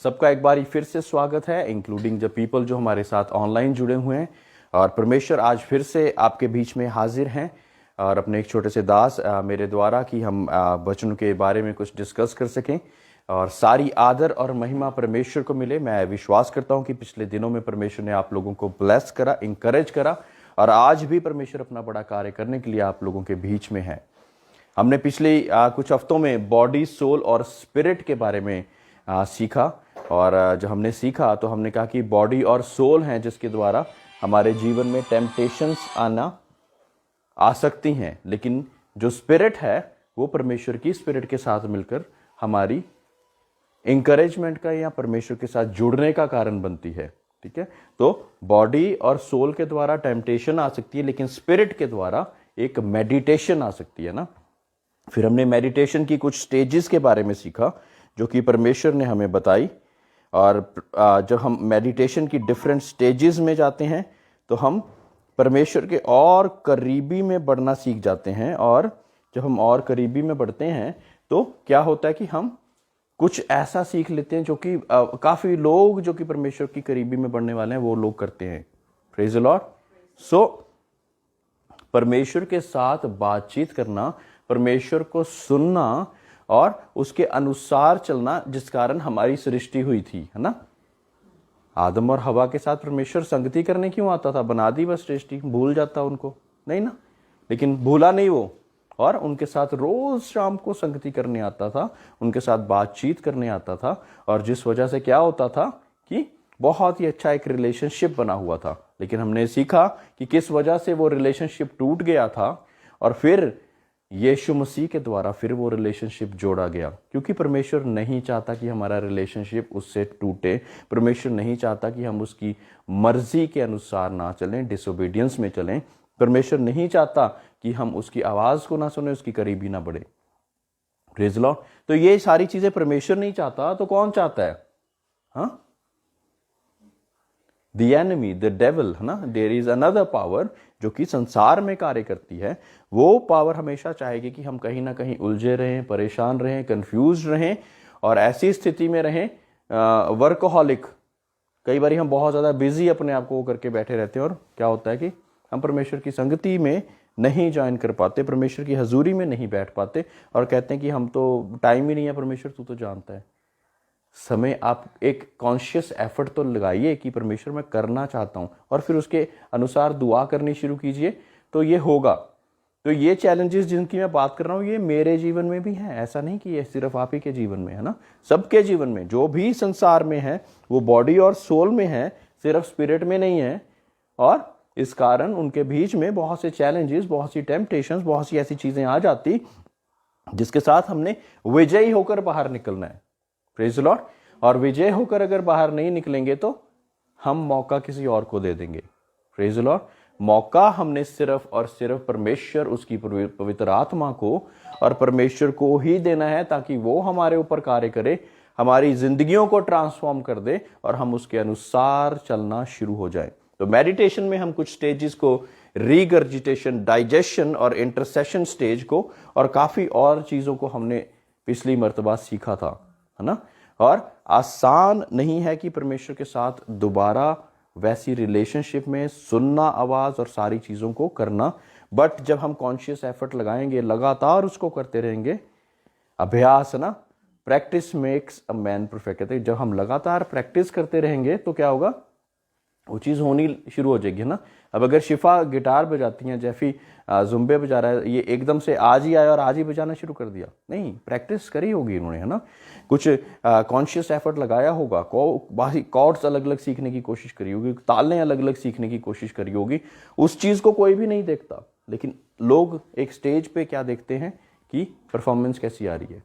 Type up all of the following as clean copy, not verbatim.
सबका एक बार फिर से स्वागत है, इंक्लूडिंग द पीपल जो हमारे साथ ऑनलाइन जुड़े हुए हैं। और परमेश्वर आज फिर से आपके बीच में हाजिर हैं और अपने एक छोटे से दास मेरे द्वारा कि हम वचन के बारे में कुछ डिस्कस कर सकें और सारी आदर और महिमा परमेश्वर को मिले। मैं विश्वास करता हूं कि पिछले दिनों में परमेश्वर ने आप लोगों को ब्लेस करा, इंकरेज करा और आज भी परमेश्वर अपना बड़ा कार्य करने के लिए आप लोगों के बीच में है। हमने पिछले कुछ हफ्तों में बॉडी, सोल और स्पिरिट के बारे में सीखा और जब हमने सीखा तो हमने कहा कि बॉडी और सोल हैं जिसके द्वारा हमारे जीवन में टेम्पटेशंस आ सकती हैं, लेकिन जो स्पिरिट है वो परमेश्वर की स्पिरिट के साथ मिलकर हमारी इंकरेजमेंट का या परमेश्वर के साथ जुड़ने का कारण बनती है। ठीक है, तो बॉडी और सोल के द्वारा टेम्पटेशन आ सकती है, लेकिन स्पिरिट के द्वारा एक मेडिटेशन आ सकती है ना। फिर हमने मेडिटेशन की कुछ स्टेजेस के बारे में सीखा जो कि परमेश्वर ने हमें बताई। और जब हम मेडिटेशन की डिफरेंट स्टेजेस में जाते हैं तो हम परमेश्वर के और करीबी में बढ़ना सीख जाते हैं। और जब हम और करीबी में बढ़ते हैं तो क्या होता है कि हम कुछ ऐसा सीख लेते हैं जो कि काफ़ी लोग जो कि परमेश्वर की करीबी में बढ़ने वाले हैं वो लोग करते हैं। Praise the Lord. सो परमेश्वर के साथ बातचीत करना, परमेश्वर को सुनना और उसके अनुसार चलना, जिस कारण हमारी सृष्टि हुई थी, है ना। आदम और हवा के साथ परमेश्वर संगति करने क्यों आता था? बना दी बस सृष्टि, भूल जाता उनको? नहीं ना, लेकिन भूला नहीं वो, और उनके साथ रोज शाम को संगति करने आता था, उनके साथ बातचीत करने आता था। और जिस वजह से क्या होता था कि बहुत ही अच्छा एक रिलेशनशिप बना हुआ था। लेकिन हमने सीखा कि किस वजह से वो रिलेशनशिप टूट गया था और फिर यीशु मसीह के द्वारा फिर वो रिलेशनशिप जोड़ा गया, क्योंकि परमेश्वर नहीं चाहता कि हमारा रिलेशनशिप उससे टूटे। परमेश्वर नहीं चाहता कि हम उसकी मर्जी के अनुसार ना चलें, डिसोबीडियंस में चलें। परमेश्वर नहीं चाहता कि हम उसकी आवाज़ को ना सुने, उसकी करीबी ना बढ़े। Praise the Lord. तो ये सारी चीज़ें परमेश्वर नहीं चाहता तो कौन चाहता है? हाँ, द एनिमी, द डेविल, है ना। देयर इज अनदर पावर जो कि संसार में कार्य करती है। वो पावर हमेशा चाहेगी कि हम कहीं ना कहीं उलझे रहें, परेशान रहें, कंफ्यूज रहें और ऐसी स्थिति में रहें, वर्कहॉलिक। कई बार हम बहुत ज़्यादा बिजी अपने आप को करके बैठे रहते हैं और क्या होता है कि हम परमेश्वर की संगति में नहीं ज्वाइन कर पाते, परमेश्वर की हजूरी में नहीं बैठ पाते और कहते हैं कि हम तो टाइम ही नहीं है, परमेश्वर तू तो जानता है। समय आप एक कॉन्शियस एफर्ट तो लगाइए कि परमेश्वर मैं करना चाहता हूं और फिर उसके अनुसार दुआ करनी शुरू कीजिए, तो ये होगा। तो ये चैलेंजेस जिनकी मैं बात कर रहा हूं ये मेरे जीवन में भी हैं, ऐसा नहीं कि ये सिर्फ आप ही के जीवन में है ना। सबके जीवन में, जो भी संसार में है वो बॉडी और सोल में है, सिर्फ स्पिरिट में नहीं है। और इस कारण उनके बीच में बहुत से चैलेंजेस, बहुत सी टेम्पटेशंस, बहुत सी ऐसी चीजें आ जाती जिसके साथ हमने विजयी होकर बाहर निकलना है। Praise the Lord. और विजय होकर अगर बाहर नहीं निकलेंगे तो हम मौका किसी और को दे देंगे। Praise the Lord. मौका हमने सिर्फ और सिर्फ परमेश्वर, उसकी पवित्र आत्मा को और परमेश्वर को ही देना है, ताकि वो हमारे ऊपर कार्य करे, हमारी जिंदगियों को ट्रांसफॉर्म कर दे और हम उसके अनुसार चलना शुरू हो जाए। तो मेडिटेशन में हम कुछ स्टेजेस को, रीगर्जिटेशन, डाइजेशन और इंटरसेशन स्टेज को और काफ़ी और चीज़ों को हमने पिछली मर्तबा सीखा था, है ना। और आसान नहीं है कि परमेश्वर के साथ दोबारा वैसी रिलेशनशिप में सुनना आवाज़ और सारी चीज़ों को करना। बट जब हम कॉन्शियस एफर्ट लगाएंगे, लगातार उसको करते रहेंगे, अभ्यास है ना, practice makes a man perfect. कहते हैं जब हम लगातार प्रैक्टिस करते रहेंगे तो क्या होगा, वो चीज़ होनी शुरू हो जाएगी, है ना। अब अगर शिफा गिटार बजाती हैं, जैफी जुम्बे बजा रहा है, ये एकदम से आज ही आया और आज ही बजाना शुरू कर दिया? नहीं, प्रैक्टिस करी होगी इन्होंने, है ना। कुछ कॉन्शियस एफर्ट लगाया होगा, कॉर्ड्स अलग अलग सीखने की कोशिश करी होगी, तालें अलग अलग सीखने की कोशिश करी होगी। उस चीज़ को कोई भी नहीं देखता, लेकिन लोग एक स्टेज पे क्या देखते हैं कि परफॉर्मेंस कैसी आ रही है,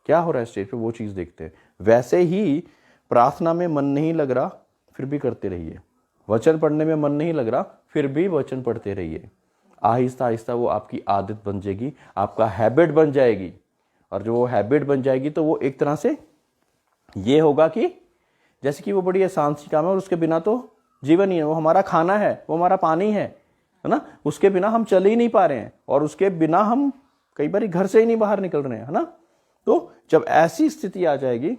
क्या हो रहा है स्टेज पे, वो चीज़ देखते हैं। वैसे ही प्रार्थना में मन नहीं लग रहा फिर भी करते रहिए, वचन पढ़ने में मन नहीं लग रहा फिर भी वचन पढ़ते रहिए। आहिस्ता आहिस्ता वो आपकी आदत बन जाएगी, आपका हैबिट बन जाएगी। और जो वो हैबिट बन जाएगी तो वो एक तरह से ये होगा कि जैसे कि वो बड़ी आसान सी काम है और उसके बिना तो जीवन ही है। वो हमारा खाना है, वो हमारा पानी है ना, उसके बिना हम चल ही नहीं पा रहे हैं और उसके बिना हम कई बार घर से ही नहीं बाहर निकल रहे हैं, है ना। तो जब ऐसी स्थिति आ जाएगी,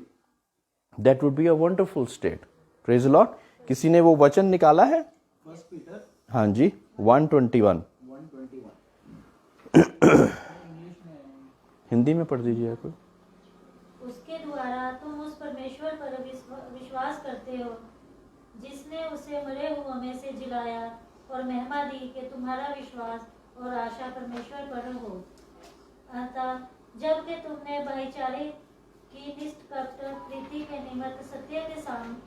that would be a wonderful state. Praise the Lord. किसी ने वो वचन निकाला है? हाँ जी, 121 हिंदी में पढ़ दीजिए कोई। उसके द्वारा तुम उस परमेश्वर पर विश्वास करते हो जिसने उसे मरे हुओं में से जिलाया, और महिमा दी कि तुम्हारा विश्वास और आशा परमेश्वर पर हो। अतः जब कि तुमने भाईचारे की निष्कपट प्रीति के निमित्त सत्य के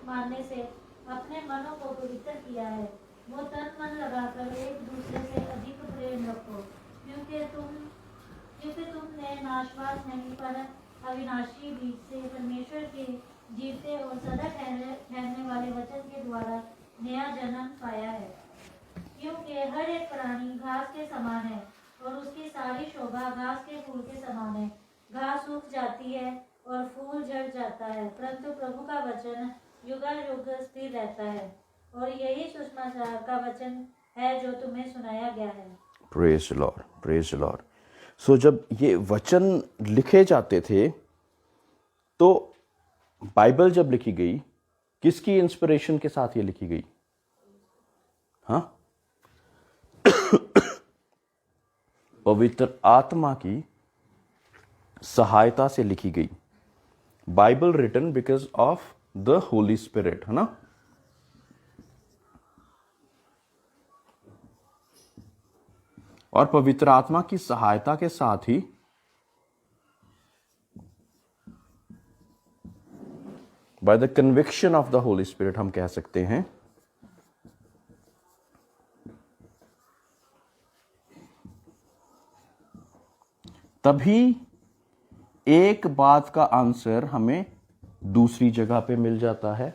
मानने से अपने मनों को पवित्र किया है, वो तन मन लगाकर एक दूसरे से अधिक प्रेम रखो, क्योंकि तुमने नाशवान नहीं पर अविनाशी बीज से परमेश्वर के जीवते और सदा ठहरने वाले वचन के द्वारा नया जन्म पाया है। क्योंकि हर एक प्राणी घास के समान है और उसकी सारी शोभा घास के फूल के समान है। घास सूख जाती है और फूल झड़ जाता है, परंतु प्रभु का वचन युगायुग स्थिर रहता है। और यही सुसमाचार का वचन है जो तुम्हें सुनाया गया है। Praise the Lord, praise the Lord. So जब ये वचन लिखे जाते थे, तो बाइबल जब लिखी गई, किसकी इंस्पिरेशन के साथ ये लिखी गई? हाँ, पवित्र आत्मा की सहायता से लिखी गई। Bible written because of the Holy Spirit, है ना। और पवित्र आत्मा की सहायता के साथ ही by the conviction of the Holy Spirit हम कह सकते हैं तभी एक बात का आंसर हमें दूसरी जगह पे मिल जाता है।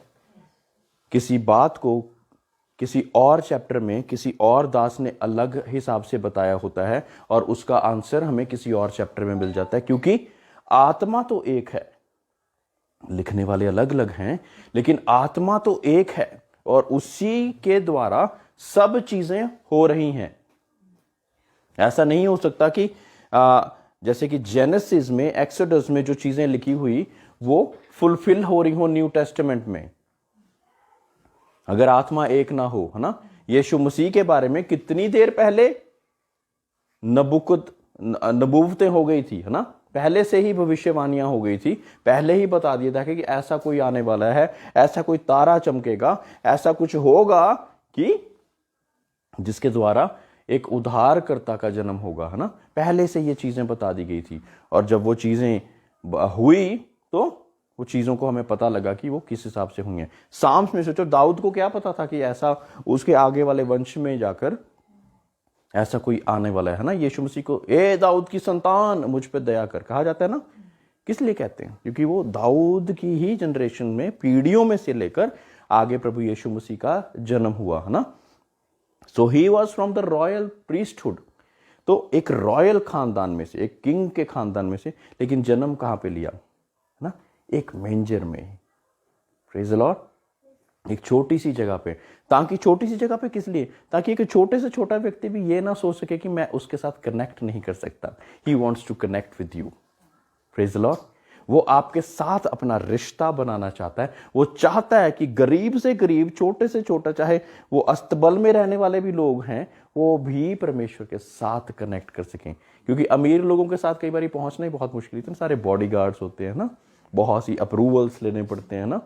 किसी बात को किसी और चैप्टर में किसी और दास ने अलग हिसाब से बताया होता है और उसका आंसर हमें किसी और चैप्टर में मिल जाता है, क्योंकि आत्मा तो एक है, लिखने वाले अलग अलग हैं, लेकिन आत्मा तो एक है और उसी के द्वारा सब चीजें हो रही हैं। ऐसा नहीं हो सकता कि जैसे कि जेनेसिस में, एक्सोडस में जो चीजें लिखी हुई वो फुलफिल हो रही हो न्यू टेस्टामेंट में, अगर आत्मा एक ना हो, है ना। यीशु मसीह के बारे में कितनी देर पहले नबूवतें हो गई थी, है ना। पहले से ही भविष्यवाणियां हो गई थी, पहले ही बता दिया था कि ऐसा कोई आने वाला है, ऐसा कोई तारा चमकेगा, ऐसा कुछ होगा कि जिसके द्वारा एक उद्धारकर्ता का जन्म होगा, है ना। पहले से ये चीजें बता दी गई थी और जब वो चीजें हुई तो वो चीजों को हमें पता लगा कि वो किस हिसाब से हुई हैं। साम्स में सोचो, दाऊद को क्या पता था कि ऐसा उसके आगे वाले वंश में जाकर ऐसा कोई आने वाला है ना। यीशु मसीह को ए दाऊद की संतान मुझ पे दया कर कहा जाता है ना। किस लिए कहते हैं? क्योंकि वो दाऊद की ही जनरेशन में, पीढ़ियों में से लेकर आगे प्रभु यीशु मसीह का जन्म हुआ, है ना। So he was from the royal priesthood, तो एक रॉयल खानदान में से, एक किंग के खानदान में से, लेकिन जन्म कहां पे लिया, है ना, एक मेंजर में। Praise the Lord. एक छोटी सी जगह पे, ताकि छोटी सी जगह पे किस लिए? ताकि एक छोटे से छोटा व्यक्ति भी ये ना सोच सके कि मैं उसके साथ कनेक्ट नहीं कर सकता। He wants to connect with you. Praise the Lord. वो आपके साथ अपना रिश्ता बनाना चाहता है। वो चाहता है कि गरीब से गरीब, छोटे से छोटा, चाहे वो अस्तबल में रहने वाले भी लोग हैं, वो भी परमेश्वर के साथ कनेक्ट कर सकें। क्योंकि अमीर लोगों के साथ कई बार पहुंचना ही बहुत मुश्किल है। सारे बॉडीगार्ड्स होते हैं ना, बहुत सी अप्रूवल्स लेने पड़ते हैं ना,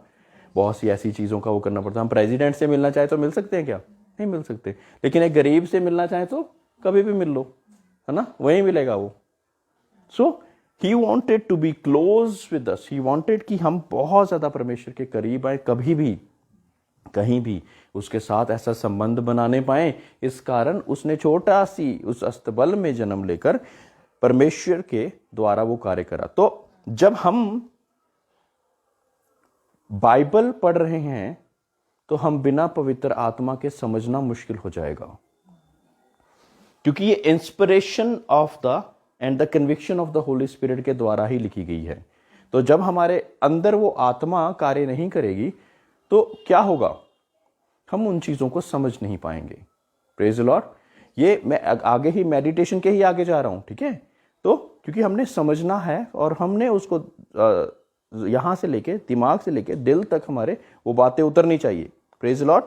बहुत सी ऐसी चीज़ों का वो करना पड़ता है। हम प्रेसिडेंट से मिलना चाहे तो मिल सकते हैं क्या? नहीं मिल सकते। लेकिन एक गरीब से मिलना चाहे तो कभी भी मिल लो, है ना, वहीं मिलेगा वो। So he wanted to be close with us. He wanted कि हम बहुत ज़्यादा परमेश्वर के करीब आए, कभी भी कहीं भी उसके साथ ऐसा संबंध बनाने पाए। इस कारण उसने छोटा सी उस अस्तबल में जन्म लेकर परमेश्वर के द्वारा वो कार्य करा। तो जब हम बाइबल पढ़ रहे हैं तो हम बिना पवित्र आत्मा के समझना मुश्किल हो जाएगा, क्योंकि ये inspiration of the end the conviction of the Holy spirit के द्वारा ही लिखी गई है। तो जब हमारे अंदर वो आत्मा कार्य नहीं करेगी तो क्या होगा? हम उन चीजों को समझ नहीं पाएंगे। Praise the Lord. ये मैं आगे ही मेडिटेशन के ही आगे जा रहा हूं, ठीक है। तो क्योंकि हमने समझना है और हमने उसको यहाँ से लेके, दिमाग से लेके दिल तक हमारे वो बातें उतरनी चाहिए। Praise Lord.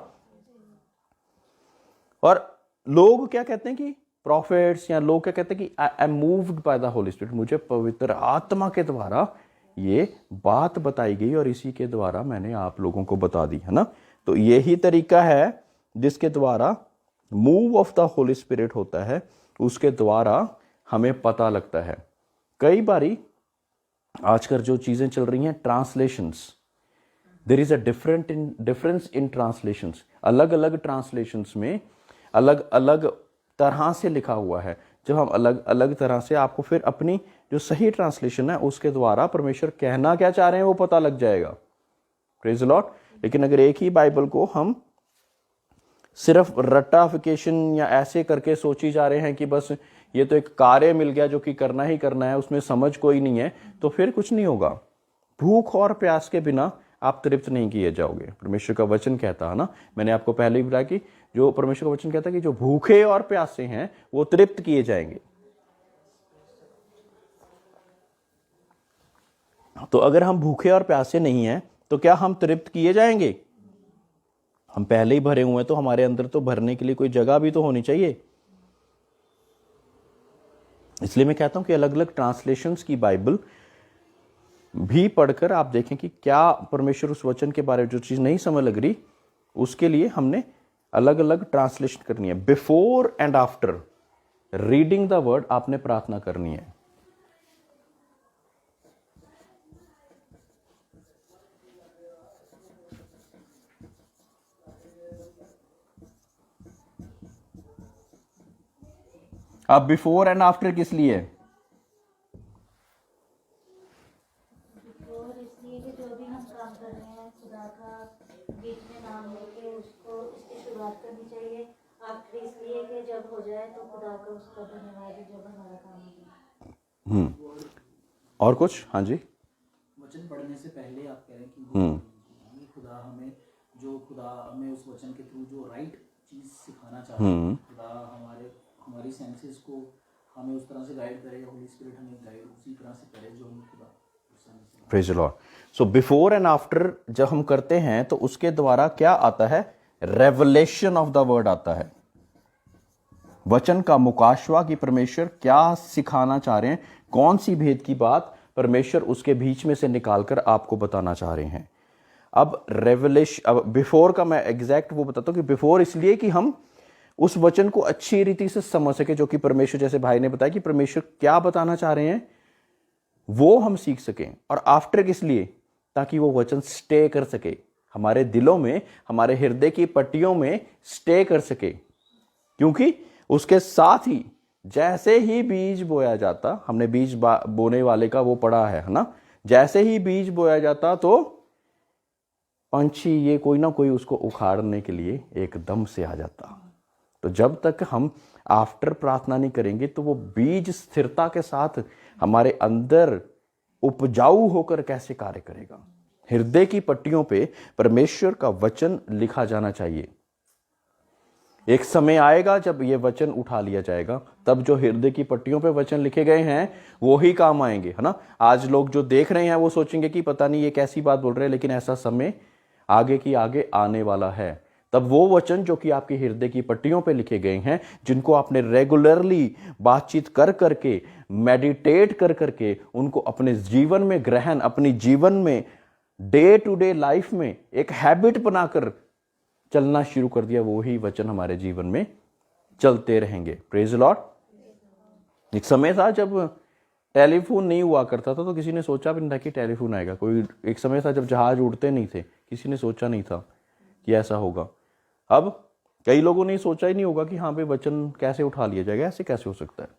और लोग क्या कहते हैं कि प्रॉफिट्स या लोग क्या कहते हैं कि I am moved by the Holy spirit, मुझे पवित्र आत्मा के द्वारा ये बात बताई गई और इसी के द्वारा मैंने आप लोगों को बता दी, है ना। तो यही तरीका है जिसके द्वारा move of the Holy spirit होता है, उसके द्वारा हमें पता लगता है। कई बारी आजकल जो चीजें चल रही हैं translations, there is a difference in translations. अलग अलग ट्रांसलेशंस में अलग अलग तरह से लिखा हुआ है। जब हम अलग अलग तरह से, आपको फिर अपनी जो सही ट्रांसलेशन है उसके द्वारा परमेश्वर कहना क्या चाह रहे हैं वो पता लग जाएगा। Praise the Lord. लेकिन अगर एक ही बाइबल को हम सिर्फ रट्टाफिकेशन या ऐसे करके सोची जा रहे हैं कि बस ये तो एक कार्य मिल गया जो कि करना ही करना है, उसमें समझ कोई नहीं है, तो फिर कुछ नहीं होगा। भूख और प्यास के बिना आप तृप्त नहीं किए जाओगे। परमेश्वर का वचन कहता है ना, मैंने आपको पहले ही बताया कि जो परमेश्वर का वचन कहता है कि जो भूखे और प्यासे हैं वो तृप्त किए जाएंगे। तो अगर हम भूखे और प्यासे नहीं हैं तो क्या हम तृप्त किए जाएंगे? हम पहले ही भरे हुए हैं, तो हमारे अंदर तो भरने के लिए कोई जगह भी तो होनी चाहिए। इसलिए मैं कहता हूं कि अलग अलग ट्रांसलेशंस की बाइबल भी पढ़कर आप देखें कि क्या परमेश्वर उस वचन के बारे में जो चीज नहीं समझ लग रही, उसके लिए हमने अलग अलग ट्रांसलेशन करनी है। Before and after reading the word आपने प्रार्थना करनी है। अब बिफोर एंड आफ्टर किस लिए? और इसलिए कि जो भी हम काम कर रहे हैं खुदा का बीच में नाम लेके उसको इसकी शुरुआत करनी चाहिए। आफ्टर इसलिए कि जब हो जाए तो खुदा का उसका धन्यवाद जब हमारा काम हो जाए। और कुछ? हाँ जी। वचन पढ़ने से पहले आप कह रहे हैं कि खुदा हमें उस वचन के थ्रू जो राइट चीज सिखाना चाहता है, खुदा हमारी सेंसेस को हमें उस तरह से गाइड करे, होली स्पिरिट हमें गाइड उसी तरह से करे जो हम खुदा। Praise the Lord. So before and after जब हम करते हैं तो उसके द्वारा क्या आता है? रेवलेशन ऑफ द वर्ड आता है। वचन का मुकाशवा कि परमेश्वर क्या सिखाना चाह रहे हैं, कौन सी भेद की बात परमेश्वर उसके बीच में से निकालकर आपको बताना चाह रहे हैं। अब रेवलेशन, अब बिफोर का मैं एग्जैक्ट वो बताता हूं कि बिफोर इसलिए कि हम उस वचन को अच्छी रीति से समझ सके, जो कि परमेश्वर, जैसे भाई ने बताया कि परमेश्वर क्या बताना चाह रहे हैं वो हम सीख सकें। और आफ्टर किस लिए? ताकि वो वचन स्टे कर सके हमारे दिलों में, हमारे हृदय की पट्टियों में स्टे कर सके। क्योंकि उसके साथ ही जैसे ही बीज बोया जाता, हमने बीज बोने वाले का वो पढ़ा है ना, जैसे ही बीज बोया जाता तो पंछी ये कोई ना कोई उसको उखाड़ने के लिए एकदम से आ जाता। तो जब तक हम आफ्टर प्रार्थना नहीं करेंगे तो वो बीज स्थिरता के साथ हमारे अंदर उपजाऊ होकर कैसे कार्य करेगा। हृदय की पट्टियों पे परमेश्वर का वचन लिखा जाना चाहिए। एक समय आएगा जब ये वचन उठा लिया जाएगा, तब जो हृदय की पट्टियों पे वचन लिखे गए हैं वो ही काम आएंगे, है ना। आज लोग जो देख रहे हैं वो सोचेंगे कि पता नहीं ये कैसी बात बोल रहे हैं, लेकिन ऐसा समय आगे की आगे आने वाला है। तब वो वचन जो कि आपकी हृदय की पट्टियों पे लिखे गए हैं, जिनको आपने रेगुलरली बातचीत कर करके, मेडिटेट कर करके, उनको अपने जीवन में ग्रहण, अपनी जीवन में डे टू डे लाइफ में एक हैबिट बनाकर चलना शुरू कर दिया, वो ही वचन हमारे जीवन में चलते रहेंगे। Praise Lord. एक समय था जब टेलीफोन नहीं हुआ करता था, तो किसी ने सोचा भी नहीं था कि टेलीफोन आएगा। कोई एक समय था जब जहाज उड़ते नहीं थे, किसी ने सोचा नहीं था कि ऐसा होगा। अब कई लोगों ने सोचा ही नहीं होगा कि हाँ भाई वचन कैसे उठा लिया जाएगा, ऐसे कैसे हो सकता है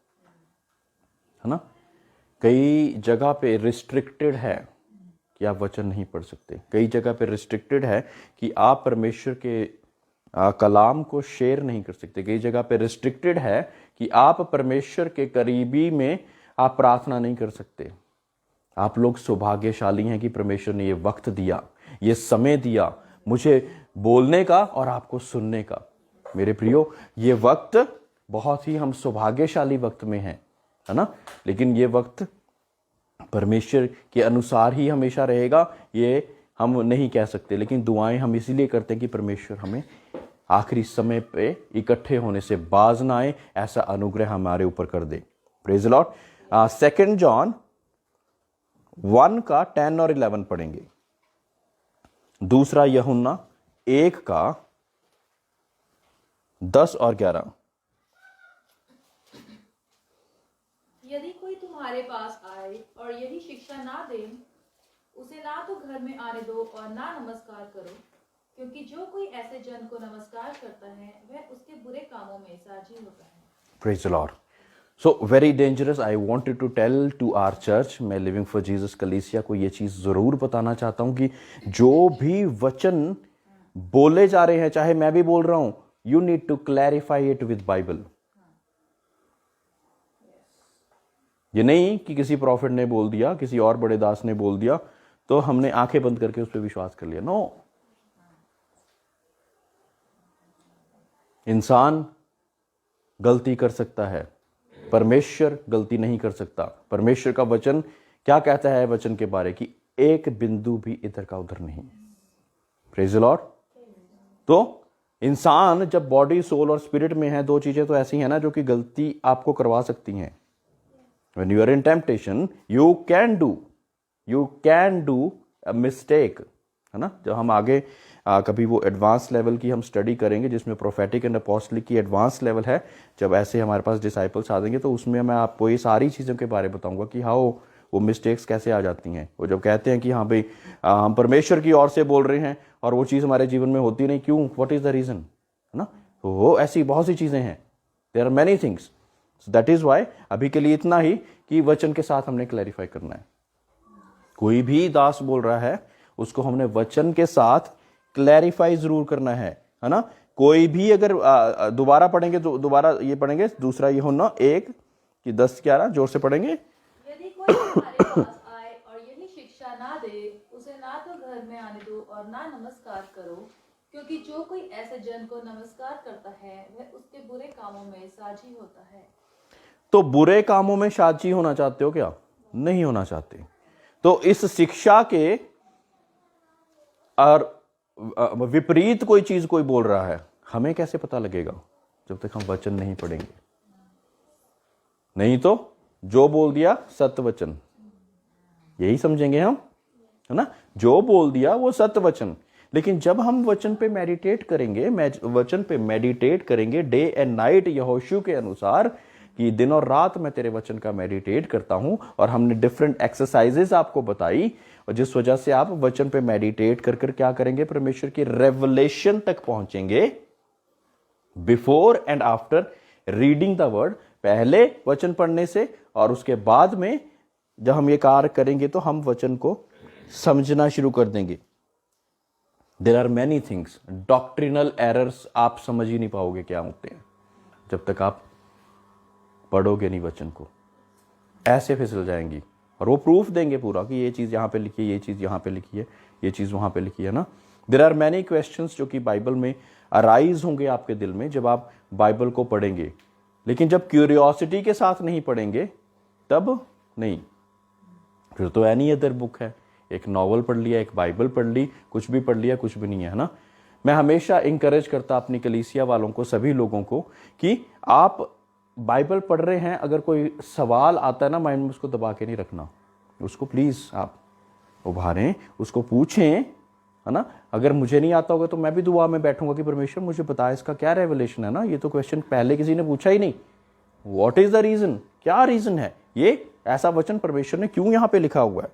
ना। कई जगह पे रिस्ट्रिक्टेड है कि आप वचन नहीं पढ़ सकते, कई जगह पे रिस्ट्रिक्टेड है कि आप परमेश्वर के कलाम को शेयर नहीं कर सकते, कई जगह पे रिस्ट्रिक्टेड है कि आप परमेश्वर के करीबी में आप प्रार्थना नहीं कर सकते। आप लोग सौभाग्यशाली हैं कि परमेश्वर ने ये वक्त दिया, ये समय दिया मुझे बोलने का और आपको सुनने का। मेरे प्रियो, ये वक्त बहुत ही हम सौभाग्यशाली वक्त में हैं। है ना। लेकिन ये वक्त परमेश्वर के अनुसार ही हमेशा रहेगा, ये हम नहीं कह सकते। लेकिन दुआएं हम इसीलिए करते हैं कि परमेश्वर हमें आखिरी समय पे इकट्ठे होने से बाज ना आए, ऐसा अनुग्रह हमारे ऊपर कर दे। Praise the Lord. 2 जॉन 1 का 10 और 11 पढ़ेंगे। दूसरा यूहन्ना 1 का 10 और 11। यदि कोई तुम्हारे पास आए और यही शिक्षा ना दे, उसे ना तो घर में आने दो और ना नमस्कार करो, क्योंकि जो कोई ऐसे जन को नमस्कार करता है वह उसके बुरे कामों में साझी होता है। Praise the Lord. So very dangerous. I wanted to tell to our church, मैं लिविंग फॉर जीसस कलीसिया को ये चीज जरूर बताना चाहता हूं कि जो भी वचन बोले जा रहे हैं, चाहे मैं भी बोल रहा हूं, you need to clarify it with Bible. ये नहीं कि किसी प्रॉफिट ने बोल दिया, किसी और बड़े दास ने बोल दिया तो हमने आंखें बंद करके उस पर विश्वास कर लिया। नो, इंसान गलती कर सकता है, परमेश्वर गलती नहीं कर सकता। परमेश्वर का वचन क्या कहता है वचन के बारे कि एक बिंदु भी इधर का उधर नहीं। Praise the Lord. तो इंसान जब बॉडी, सोल और स्पिरिट में है, दो चीजें तो ऐसी हैं ना जो कि गलती आपको करवा सकती हैं। When you are in temptation, you can do a mistake, है ना। जब हम आगे कभी वो एडवांस लेवल की हम स्टडी करेंगे जिसमें प्रोफेटिक एंड अपोस्टलिक की एडवांस लेवल है, जब ऐसे हमारे पास डिसाइपल्स आ जाएंगे तो उसमें मैं आपको ये सारी चीज़ों के बारे में बताऊंगा कि हाउ वो मिस्टेक्स कैसे आ जाती हैं। वो जब कहते हैं कि हाँ भाई हम परमेश्वर की ओर से बोल रहे हैं और वो चीज़ हमारे जीवन में होती नहीं, क्यों, व्हाट इज़ द रीज़न, है ना। तो वो ऐसी बहुत सी चीज़ें हैं, there are many things. So that is why अभी के लिए इतना ही कि वचन के साथ हमने क्लैरिफाई करना है। कोई भी दास बोल रहा है उसको हमने वचन के साथ क्लैरिफाई जरूर करना है ना। कोई भी अगर दोबारा पढ़ेंगे तो दोबारा ये पढ़ेंगे, दूसरा यूहन्ना 1 की 10-11 जोर से पढ़ेंगे। यदि कोई तुम्हारे पास आए और यही शिक्षा ना दे, उसे ना तो घर में आने दो और ना नमस्कार करो, क्योंकि जो कोई ऐसे जन को नमस्कार करता है वह उसके बुरे कामों में साझी होता है। तो बुरे कामों में साझी होना चाहते हो क्या? नहीं होना चाहते। तो इस शिक्षा के और विपरीत कोई चीज कोई बोल रहा है, हमें कैसे पता लगेगा जब तक हम वचन नहीं पढ़ेंगे। नहीं तो जो बोल दिया सत्य वचन, यही समझेंगे हम, है ना। जो बोल दिया वो सत्य वचन। लेकिन जब हम वचन पे मेडिटेट करेंगे, वचन पे मेडिटेट करेंगे डे एंड नाइट, यहोशू के अनुसार कि दिन और रात मैं तेरे वचन का मेडिटेट करता हूं, और हमने डिफरेंट एक्सरसाइजेस आपको बताई, और जिस वजह से आप वचन पे मेडिटेट कर कर क्या करेंगे, परमेश्वर की रेवलेशन तक पहुंचेंगे। Before and after reading the word, पहले वचन पढ़ने से और उसके बाद में जब हम ये कार्य करेंगे तो हम वचन को समझना शुरू कर देंगे। There are many things, doctrinal errors आप समझ ही नहीं पाओगे क्या होते हैं जब तक आप पढ़ोगे नहीं वचन को। ऐसे फिसल जाएंगी, और वो प्रूफ देंगे पूरा कि ये चीज़ यहाँ पे लिखी है, ये चीज़ यहाँ पे लिखी है, ये चीज़ वहाँ पे लिखी है ना। देयर आर मैनी क्वेश्चंस जो कि बाइबल में अराइज होंगे आपके दिल में जब आप बाइबल को पढ़ेंगे। लेकिन जब क्यूरियोसिटी के साथ नहीं पढ़ेंगे तब नहीं, फिर तो एनी अदर बुक है। एक नॉवल पढ़ लिया, एक बाइबल पढ़ ली, कुछ भी पढ़ लिया, कुछ भी नहीं है ना। मैं हमेशा इंकरेज करता अपनी कलीसिया वालों को, सभी लोगों को, कि आप बाइबल पढ़ रहे हैं, अगर कोई सवाल आता है ना माइंड में, उसको दबा के नहीं रखना, उसको प्लीज़ आप उभारें, उसको पूछें, है ना। अगर मुझे नहीं आता होगा तो मैं भी दुआ में बैठूंगा कि परमेश्वर मुझे बता इसका क्या रेवलेशन है ना। ये तो क्वेश्चन पहले किसी ने पूछा ही नहीं, व्हाट इज द रीजन, क्या रीजन है, ये ऐसा वचन परमेश्वर ने क्यों यहां पे लिखा हुआ है।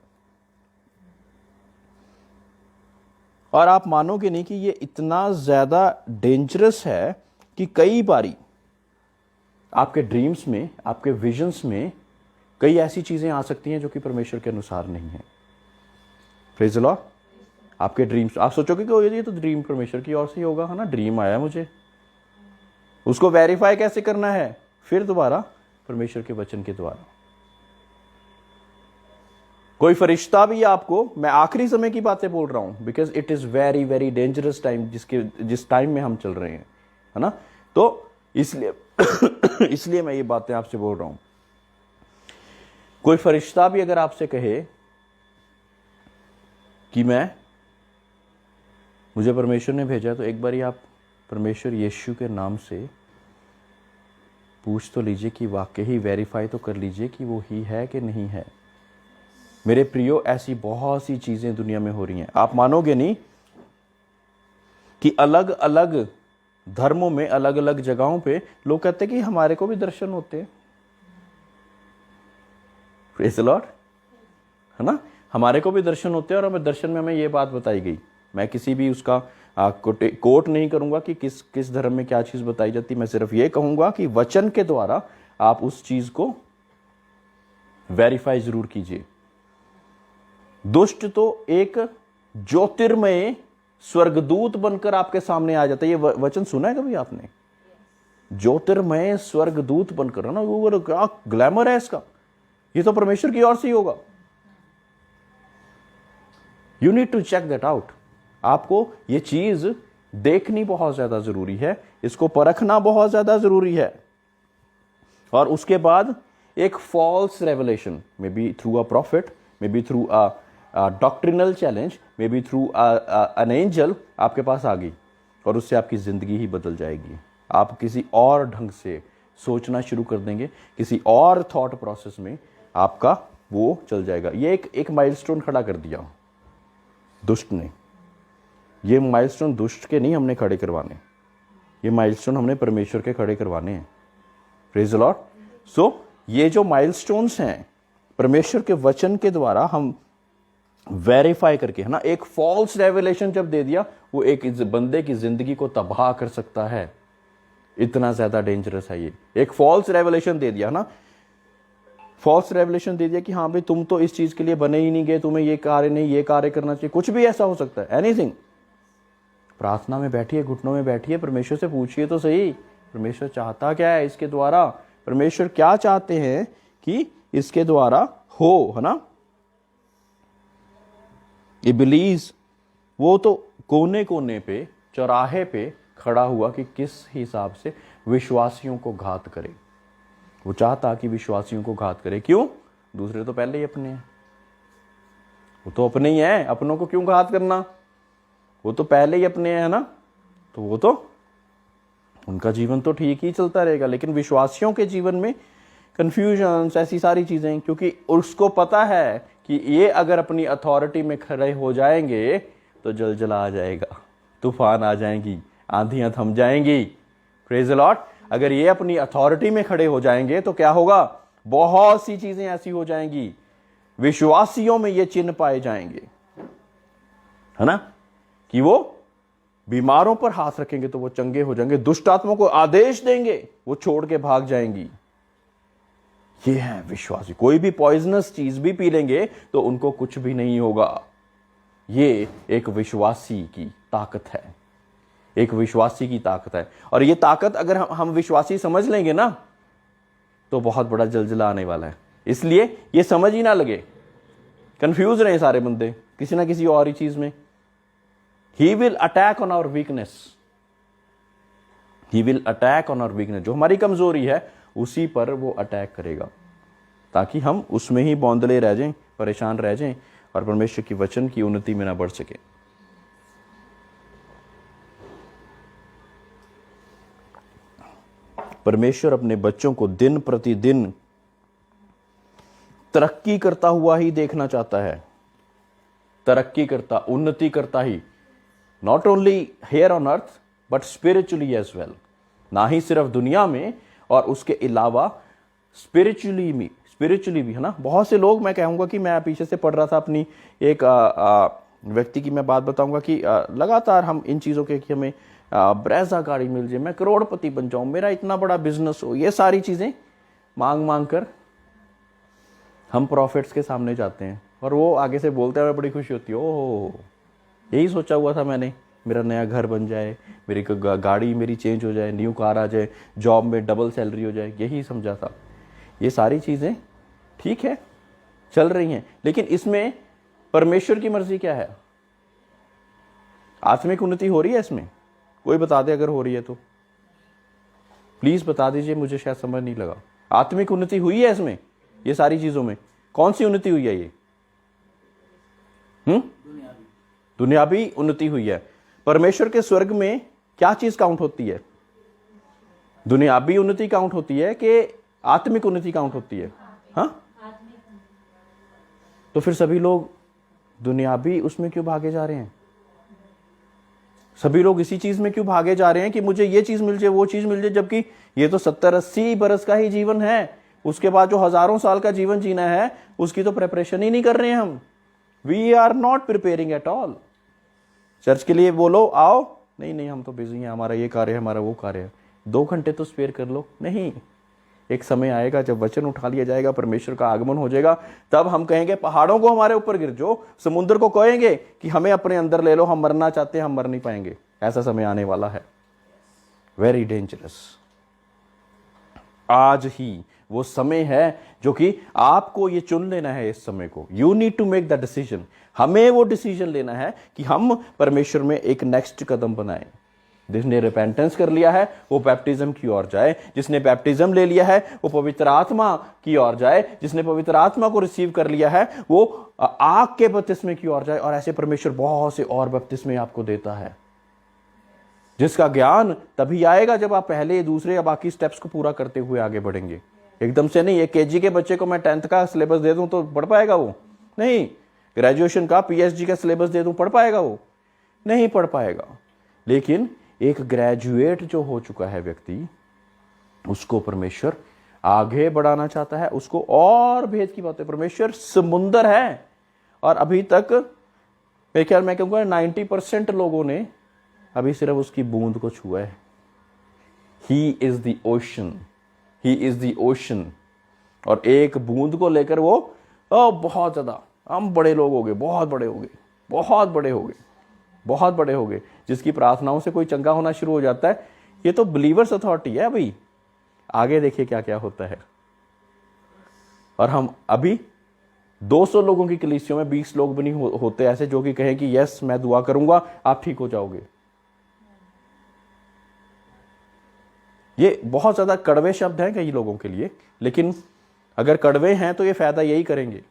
और आप मानोगे नहीं कि ये इतना ज्यादा डेंजरस है कि कई बारी आपके ड्रीम्स में, आपके विजन्स में कई ऐसी चीजें आ सकती हैं जो कि परमेश्वर के अनुसार नहीं है। Praise the Lord. आपके ड्रीम्स, आप सोचोगे कि ये तो ड्रीम परमेश्वर की ओर से ही होगा, है ना, ड्रीम आया मुझे, उसको वेरीफाई कैसे करना है, फिर दोबारा परमेश्वर के वचन के द्वारा। कोई फरिश्ता भी आपको, मैं आखिरी समय की बातें बोल रहा हूं, because it is very very dangerous time जिस टाइम में हम चल रहे हैं, है ना। तो इसलिए इसलिए मैं ये बातें आपसे बोल रहा हूं कोई फरिश्ता भी अगर आपसे कहे कि मुझे परमेश्वर ने भेजा, तो एक बार आप परमेश्वर यीशु के नाम से पूछ तो लीजिए कि वाकई ही वेरीफाई तो कर लीजिए कि वो ही है कि नहीं है। मेरे प्रियो, ऐसी बहुत सी चीजें दुनिया में हो रही हैं, आप मानोगे नहीं कि अलग अलग धर्मों में अलग अलग जगहों पे लोग कहते हैं कि हमारे को भी दर्शन होते हैं। प्रेज़ द लॉर्ड, है ना, हमारे को भी दर्शन होते हैं और हमें दर्शन में हमें ये बात बताई गई। मैं किसी भी उसका कोट नहीं करूंगा कि किस धर्म में क्या चीज बताई जाती, मैं सिर्फ ये कहूंगा कि वचन के द्वारा आप उस चीज को वेरीफाई जरूर कीजिए। दुष्ट तो एक ज्योतिर्मय स्वर्गदूत बनकर आपके सामने आ जाता है। ये वचन सुना है कभी आपने? ज्योतिर्मय स्वर्गदूत बनकर, है ना, वो क्या ग्लैमर है इसका, ये तो परमेश्वर की ओर से ही होगा। You need to check that out. आपको ये चीज देखनी बहुत ज्यादा जरूरी है, इसको परखना बहुत ज्यादा जरूरी है। और उसके बाद एक false revelation, maybe through a prophet, maybe through a doctrinal challenge, maybe through an angel आपके पास आ गई और उससे आपकी जिंदगी ही बदल जाएगी। आप किसी और ढंग से सोचना शुरू कर देंगे, किसी और थॉट प्रोसेस में आपका वो चल जाएगा। ये एक माइलस्टोन खड़ा कर दिया दुष्ट ने। ये माइलस्टोन दुष्ट के नहीं हमने खड़े करवाने, ये माइलस्टोन हमने परमेश्वर के खड़े करवाने हैं। Praise the Lord. सो ये जो माइलस्टोन्स हैं परमेश्वर के वचन के द्वारा हम वेरीफाई करके, है ना, एक फॉल्स रेवलेशन जब दे दिया, वो एक बंदे की जिंदगी को तबाह कर सकता है। इतना ज्यादा डेंजरस है ये। एक फॉल्स रेवलेशन दे दिया ना, फॉल्स रेवलेशन दे दिया कि हाँ भाई तुम तो इस चीज के लिए बने ही नहीं गए, तुम्हें ये कार्य नहीं, ये कार्य करना चाहिए, कुछ भी ऐसा हो सकता है, एनीथिंग। प्रार्थना में बैठिए, घुटनों में बैठिए, परमेश्वर से पूछिए तो सही, परमेश्वर चाहता क्या है इसके द्वारा, परमेश्वर क्या चाहते हैं कि इसके द्वारा हो, है ना। इब्लीस वो तो कोने कोने पे, चौराहे पे खड़ा हुआ कि किस हिसाब से विश्वासियों को घात करे। वो चाहता कि विश्वासियों को घात करे। क्यों? दूसरे तो पहले ही अपने हैं, वो तो अपने ही हैं, अपनों को क्यों घात करना, वो तो पहले ही अपने हैं ना, तो वो तो उनका जीवन तो ठीक ही चलता रहेगा। लेकिन विश्वासियों के जीवन में कंफ्यूजन, ऐसी सारी चीजें, क्योंकि उसको पता है कि ये अगर अपनी अथॉरिटी में खड़े हो जाएंगे तो जलजला आ जाएगा, तूफान आ जाएंगी, आंधियां थम जाएंगी। Praise the Lord. अगर ये अपनी अथॉरिटी में खड़े हो जाएंगे तो क्या होगा, बहुत सी चीजें ऐसी हो जाएंगी, विश्वासियों में ये चिन्ह पाए जाएंगे, है ना, कि वो बीमारों पर हाथ रखेंगे तो वो चंगे हो जाएंगे, दुष्ट आत्माओं को आदेश देंगे वो छोड़ के भाग जाएंगी। ये है विश्वासी। कोई भी पॉइजनस चीज भी पी लेंगे तो उनको कुछ भी नहीं होगा। ये एक विश्वासी की ताकत है, एक विश्वासी की ताकत है। और ये ताकत अगर हम विश्वासी समझ लेंगे ना तो बहुत बड़ा जलजला आने वाला है। इसलिए ये समझ ही ना लगे, कंफ्यूज रहे सारे बंदे किसी ना किसी और ही चीज में। He will attack on our weakness, he will attack on our weakness. जो हमारी कमजोरी है उसी पर वो अटैक करेगा, ताकि हम उसमें ही बौंदले रह जाएं, परेशान रह जाएं और परमेश्वर की वचन की उन्नति में ना बढ़ सके। परमेश्वर अपने बच्चों को दिन प्रतिदिन तरक्की करता हुआ ही देखना चाहता है, तरक्की करता, उन्नति करता ही, not only here on earth but spiritually as well. ना ही सिर्फ दुनिया में और उसके अलावा स्पिरिचुअली भी, है ना। बहुत से लोग, मैं कहूंगा कि मैं पीछे से पढ़ रहा था अपनी एक व्यक्ति की मैं बात बताऊंगा कि लगातार हम इन चीज़ों के कि हमें ब्रेजा गाड़ी मिल जाए, मैं करोड़पति बन जाऊं, मेरा इतना बड़ा बिजनेस हो, ये सारी चीज़ें मांग मांग कर हम प्रॉफिट्स के सामने जाते हैं और वो आगे से बोलते हैं, हमें बड़ी खुशी होती है, ओह यही सोचा हुआ था मैंने, मेरा नया घर बन जाए, मेरी गाड़ी मेरी चेंज हो जाए, न्यू कार आ जाए, जॉब में डबल सैलरी हो जाए, यही समझा था। ये सारी चीज़ें ठीक है चल रही हैं, लेकिन इसमें परमेश्वर की मर्जी क्या है? आत्मिक उन्नति हो रही है इसमें? कोई बता दे अगर हो रही है तो प्लीज बता दीजिए, मुझे शायद समझ नहीं लगा। आत्मिक उन्नति हुई है इसमें, ये सारी चीजों में? कौन सी उन्नति हुई है ये? दुनियावी उन्नति हुई है। परमेश्वर के स्वर्ग में क्या चीज काउंट होती है? दुनियावी उन्नति काउंट होती है कि आत्मिक उन्नति काउंट होती है? हाँ, तो फिर सभी लोग दुनियावी उसमें क्यों भागे जा रहे हैं? सभी लोग इसी चीज में क्यों भागे जा रहे हैं कि मुझे ये चीज मिल जाए, वो चीज मिल जाए, जबकि ये तो 70-80 बरस का ही जीवन है। उसके बाद जो हजारों साल का जीवन जीना है उसकी तो प्रिपरेशन ही नहीं कर रहे हैं हम। We are not preparing at all. Church के लिए बोलो आओ, नहीं हम तो बिजी हैं, हमारा ये कार्य है, हमारा वो कार्य है, 2 घंटे तो स्पेयर कर लो। नहीं, एक समय आएगा जब वचन उठा लिया जाएगा, परमेश्वर का आगमन हो जाएगा, तब हम कहेंगे पहाड़ों को हमारे ऊपर गिर जो, समुद्र को कहेंगे कि हमें अपने अंदर ले लो, हम मरना चाहते हैं, हम मर नहीं पाएंगे। ऐसा समय आने वाला है, वेरी डेंजरस। आज ही वो समय है जो कि आपको ये चुन लेना है इस समय को। You need to make the decision. हमें वो डिसीजन लेना है कि हम परमेश्वर में एक नेक्स्ट कदम बनाएं। जिसने रिपेंटेंस कर लिया है वो बैप्टिज्म की ओर जाए, जिसने बैप्टिज्म ले लिया है वो पवित्र आत्मा की ओर जाए, जिसने पवित्र आत्मा को रिसीव कर लिया है वो आग के बपतिस्मे की ओर जाए। और ऐसे परमेश्वर बहुत से और बपतिस्मे आपको देता है, जिसका ज्ञान तभी आएगा जब आप पहले, दूसरे या बाकी स्टेप्स को पूरा करते हुए आगे बढ़ेंगे। एकदम से नहीं, एक केजी के बच्चे को मैं 10th का सिलेबस दे दूं तो पढ़ पाएगा वो? नहीं। ग्रेजुएशन का, पीएचडी का सिलेबस दे दूं, पढ़ पाएगा वो? नहीं पढ़ पाएगा। लेकिन एक ग्रेजुएट जो हो चुका है व्यक्ति, उसको परमेश्वर आगे बढ़ाना चाहता है, उसको और भेद की बातें। परमेश्वर समुंदर है और अभी तक मेरे ख्याल मैं कहूँगा 90% लोगों ने अभी सिर्फ उसकी बूंद को छुआ है। He is the ocean, he is the ocean. और एक बूंद को लेकर वो बहुत ज्यादा, हम बड़े लोग हो गए, बहुत बड़े हो गए, बहुत बड़े हो गए, बहुत बड़े हो गए। जिसकी प्रार्थनाओं से कोई चंगा होना शुरू हो जाता है, ये तो बिलीवर्स अथॉरिटी है। अभी आगे देखिए क्या क्या होता है। और हम अभी 200 लोगों की कलीसियों में 20 लोग भी नहीं होते ऐसे जो कि कहें कि यस मैं दुआ करूंगा आप ठीक हो जाओगे। ये बहुत ज्यादा कड़वे शब्द हैं कई लोगों के लिए, लेकिन अगर कड़वे हैं तो ये फायदा यही करेंगे।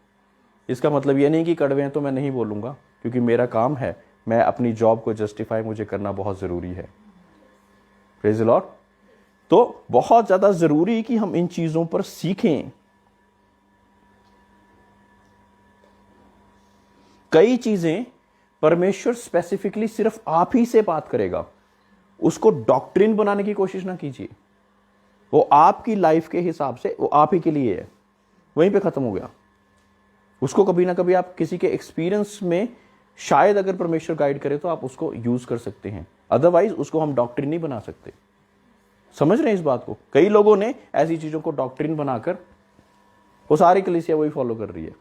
इसका मतलब ये नहीं कि कड़वे हैं तो मैं नहीं बोलूंगा, क्योंकि मेरा काम है, मैं अपनी जॉब को जस्टिफाई मुझे करना बहुत जरूरी है। Praise the Lord. तो बहुत ज्यादा जरूरी कि हम इन चीजों पर सीखें। कई चीजें परमेश्वर स्पेसिफिकली सिर्फ आप ही से बात करेगा, उसको डॉक्ट्रिन बनाने की कोशिश ना कीजिए। वो आपकी लाइफ के हिसाब से, वो आप ही के लिए है, वहीं पे खत्म हो गया। उसको कभी ना कभी आप किसी के एक्सपीरियंस में शायद अगर परमेश्वर गाइड करे तो आप उसको यूज कर सकते हैं, अदरवाइज उसको हम डॉक्ट्रिन नहीं बना सकते। समझ रहे हैं इस बात को? कई लोगों ने ऐसी चीजों को डॉक्ट्रिन बनाकर वो सारी कलीसिया वही फॉलो कर रही है।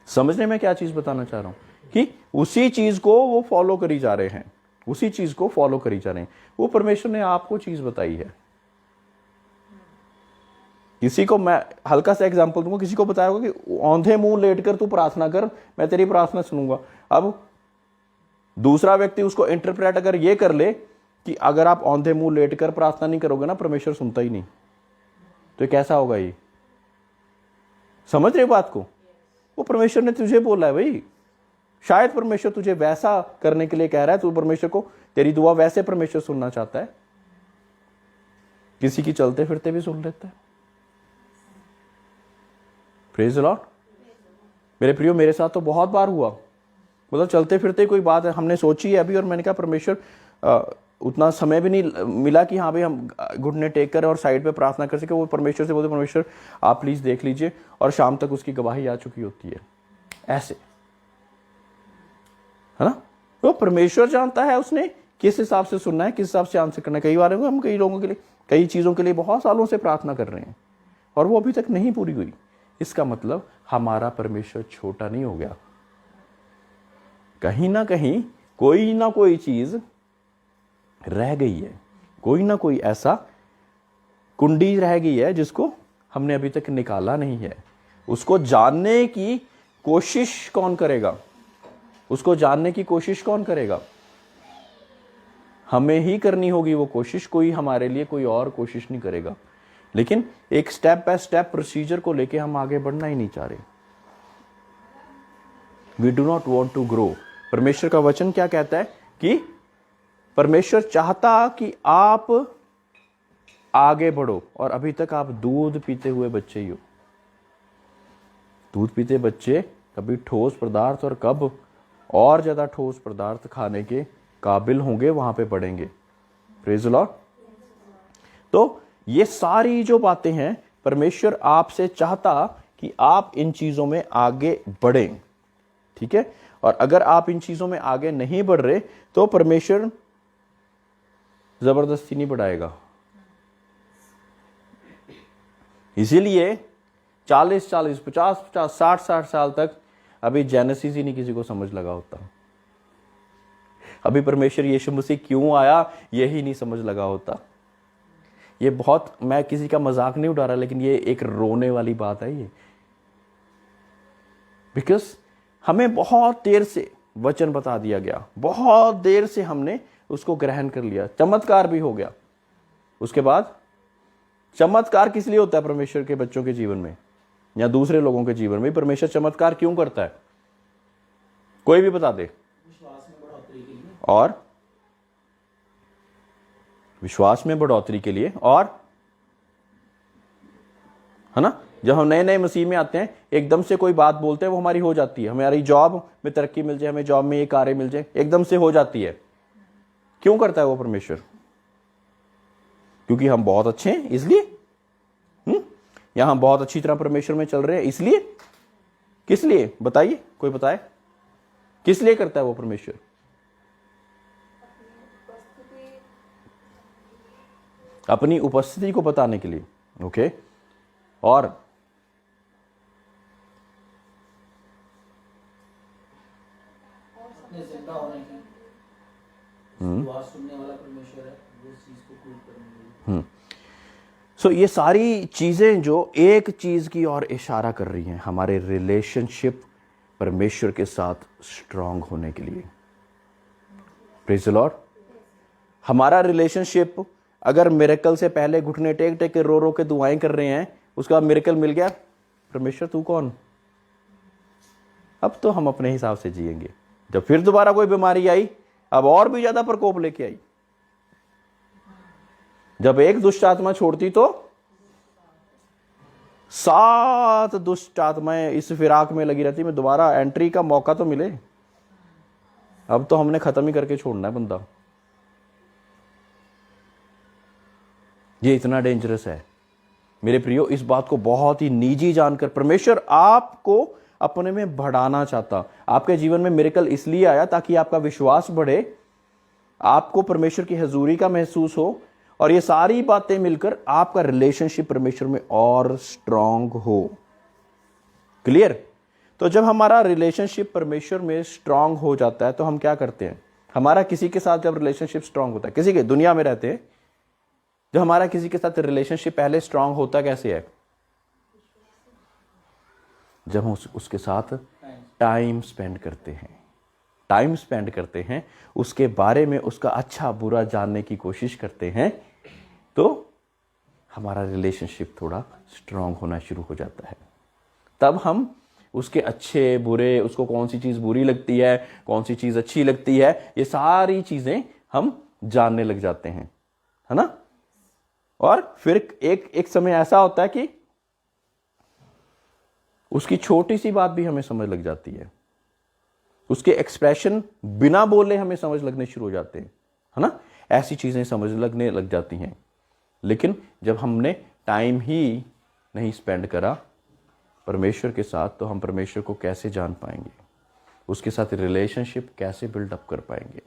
समझने में क्या चीज बताना चाह रहा हूं कि उसी चीज को वो फॉलो करी जा रहे हैं, उसी चीज को फॉलो करी जा रहे हैं। वो परमेश्वर ने आपको चीज बताई है। किसी को मैं हल्का सा एग्जांपल दूंगा, किसी को बताया होगा कि औंधे मुंह लेटकर तू प्रार्थना कर, मैं तेरी प्रार्थना सुनूंगा। अब दूसरा व्यक्ति उसको इंटरप्रेट अगर ये कर ले कि अगर आप औंधे मुंह लेटकर प्रार्थना नहीं करोगे ना परमेश्वर सुनता ही नहीं, तो ये कैसा होगा? ये समझ रहे बात को? वो परमेश्वर ने तुझे बोला है भाई, शायद परमेश्वर तुझे वैसा करने के लिए कह रहा है, तू परमेश्वर को, तेरी दुआ वैसे परमेश्वर सुनना चाहता है। किसी की चलते फिरते भी सुन लेता है। Praise the Lord. मेरे प्रियो, मेरे साथ तो बहुत बार हुआ, मतलब चलते फिरते कोई बात है हमने सोची है अभी, और मैंने कहा परमेश्वर उतना समय भी नहीं मिला कि हाँ भाई हम घुटने टेक कर और साइड पे प्रार्थना कर सके। वो परमेश्वर से बोलते परमेश्वर आप प्लीज देख लीजिए, और शाम तक उसकी गवाही आ चुकी होती है। ऐसे है ना? तो परमेश्वर जानता है उसने किस हिसाब से सुनना है, किस हिसाब से आंसर करना है। कई बार हम कई लोगों के लिए, कई चीजों के लिए बहुत सालों से प्रार्थना कर रहे हैं और वो अभी तक नहीं पूरी हुई। इसका मतलब हमारा परमेश्वर छोटा नहीं हो गया। कहीं ना कहीं कोई ना कोई चीज रह गई है, कोई ना कोई ऐसा कुंडी रह गई है जिसको हमने अभी तक निकाला नहीं है। उसको जानने की कोशिश कौन करेगा? उसको जानने की कोशिश कौन करेगा? हमें ही करनी होगी वो कोशिश, कोई हमारे लिए कोई और कोशिश नहीं करेगा। लेकिन एक स्टेप बाय स्टेप प्रोसीजर को लेके हम आगे बढ़ना ही नहीं चाह रहे। We do not want to grow. परमेश्वर का वचन क्या कहता है कि परमेश्वर चाहता कि आप आगे बढ़ो, और अभी तक आप दूध पीते हुए बच्चे ही हो। दूध पीते बच्चे कभी ठोस पदार्थ और कब और ज्यादा ठोस पदार्थ खाने के काबिल होंगे, वहां पे बढ़ेंगे। Praise the Lord. तो ये सारी जो बातें हैं, परमेश्वर आपसे चाहता कि आप इन चीजों में आगे बढ़ें, ठीक है। और अगर आप इन चीजों में आगे नहीं बढ़ रहे तो परमेश्वर जबरदस्ती नहीं बढ़ाएगा। इसीलिए 40, 50, 60 साल तक अभी जेनेसिस ही नहीं किसी को समझ लगा होता। अभी परमेश्वर यीशु मसीह क्यों आया यही नहीं समझ लगा होता। ये बहुत, मैं किसी का मजाक नहीं उड़ा रहा, लेकिन ये एक रोने वाली बात है ये। बिकॉज हमें बहुत देर से वचन बता दिया गया, बहुत देर से हमने उसको ग्रहण कर लिया, चमत्कार भी हो गया। उसके बाद चमत्कार किस लिए होता है परमेश्वर के बच्चों के जीवन में या दूसरे लोगों के जीवन में? परमेश्वर चमत्कार क्यों करता है? कोई भी बता दे। विश्वास में बढ़ोतरी के लिए, और विश्वास में बढ़ोतरी के लिए, और है ना, जब हम नए नए मसीह में आते हैं, एकदम से कोई बात बोलते हैं वो हमारी हो जाती है। हमारी जॉब में तरक्की मिल जाए, हमें जॉब में ये कार्य मिल जाए, एकदम से हो जाती है। क्यों करता है वो परमेश्वर? क्योंकि हम बहुत अच्छे हैं इसलिए, या हम बहुत अच्छी तरह परमेश्वर में चल रहे हैं इसलिए? किस लिए बताइए, कोई बताए किस लिए करता है वो परमेश्वर? अपनी उपस्थिति को बताने के लिए। ओके, और अपने जिंदा होने की दुआ सुनने वाला परमेश्वर है, वो इस चीज को प्रूव करने के लिए। सो ये सारी चीजें जो एक चीज की ओर इशारा कर रही हैं, हमारे रिलेशनशिप परमेश्वर के साथ स्ट्रांग होने के लिए। Praise the Lord. हमारा रिलेशनशिप अगर मिरेकल से पहले घुटने टेक टेक के रो रो के दुआएं कर रहे हैं, उसके बाद मिरेकल मिल गया, परमेश्वर तू कौन? अब तो हम अपने हिसाब से जिएंगे। जब फिर दोबारा कोई बीमारी आई, अब और भी ज्यादा प्रकोप लेके आई। जब एक दुष्ट आत्मा छोड़ती तो 7 दुष्ट आत्माएं इस फिराक में लगी रहती, मैं दोबारा एंट्री का मौका तो मिले। अब तो हमने खत्म ही करके छोड़ना है बंदा। ये इतना डेंजरस है मेरे प्रियो। इस बात को बहुत ही निजी जानकर परमेश्वर आपको अपने में बढ़ाना चाहता। आपके जीवन में मिरेकल इसलिए आया ताकि आपका विश्वास बढ़े, आपको परमेश्वर की हजूरी का महसूस हो, और ये सारी बातें मिलकर आपका रिलेशनशिप परमेश्वर में और स्ट्रांग हो। क्लियर? तो जब हमारा रिलेशनशिप परमेश्वर में स्ट्रांग हो जाता है तो हम क्या करते हैं? हमारा किसी के साथ जब रिलेशनशिप स्ट्रांग होता है, किसी के दुनिया में रहते हैं, जब हमारा किसी के साथ रिलेशनशिप पहले स्ट्रांग होता कैसे है? जब हम उसके साथ टाइम स्पेंड करते हैं, उसके बारे में उसका अच्छा बुरा जानने की कोशिश करते हैं, तो हमारा रिलेशनशिप थोड़ा स्ट्रांग होना शुरू हो जाता है। तब हम उसके अच्छे बुरे, उसको कौन सी चीज़ बुरी लगती है, कौन सी चीज़ अच्छी लगती है, ये सारी चीज़ें हम जानने लग जाते हैं, है ना। और फिर एक समय ऐसा होता है कि उसकी छोटी सी बात भी हमें समझ लग जाती है, उसके एक्सप्रेशन बिना बोले हमें समझ लगने शुरू हो जाते हैं, है ना। ऐसी चीजें समझ लगने लग जाती हैं। लेकिन जब हमने टाइम ही नहीं स्पेंड करा परमेश्वर के साथ, तो हम परमेश्वर को कैसे जान पाएंगे? उसके साथ रिलेशनशिप कैसे बिल्डअप कर पाएंगे?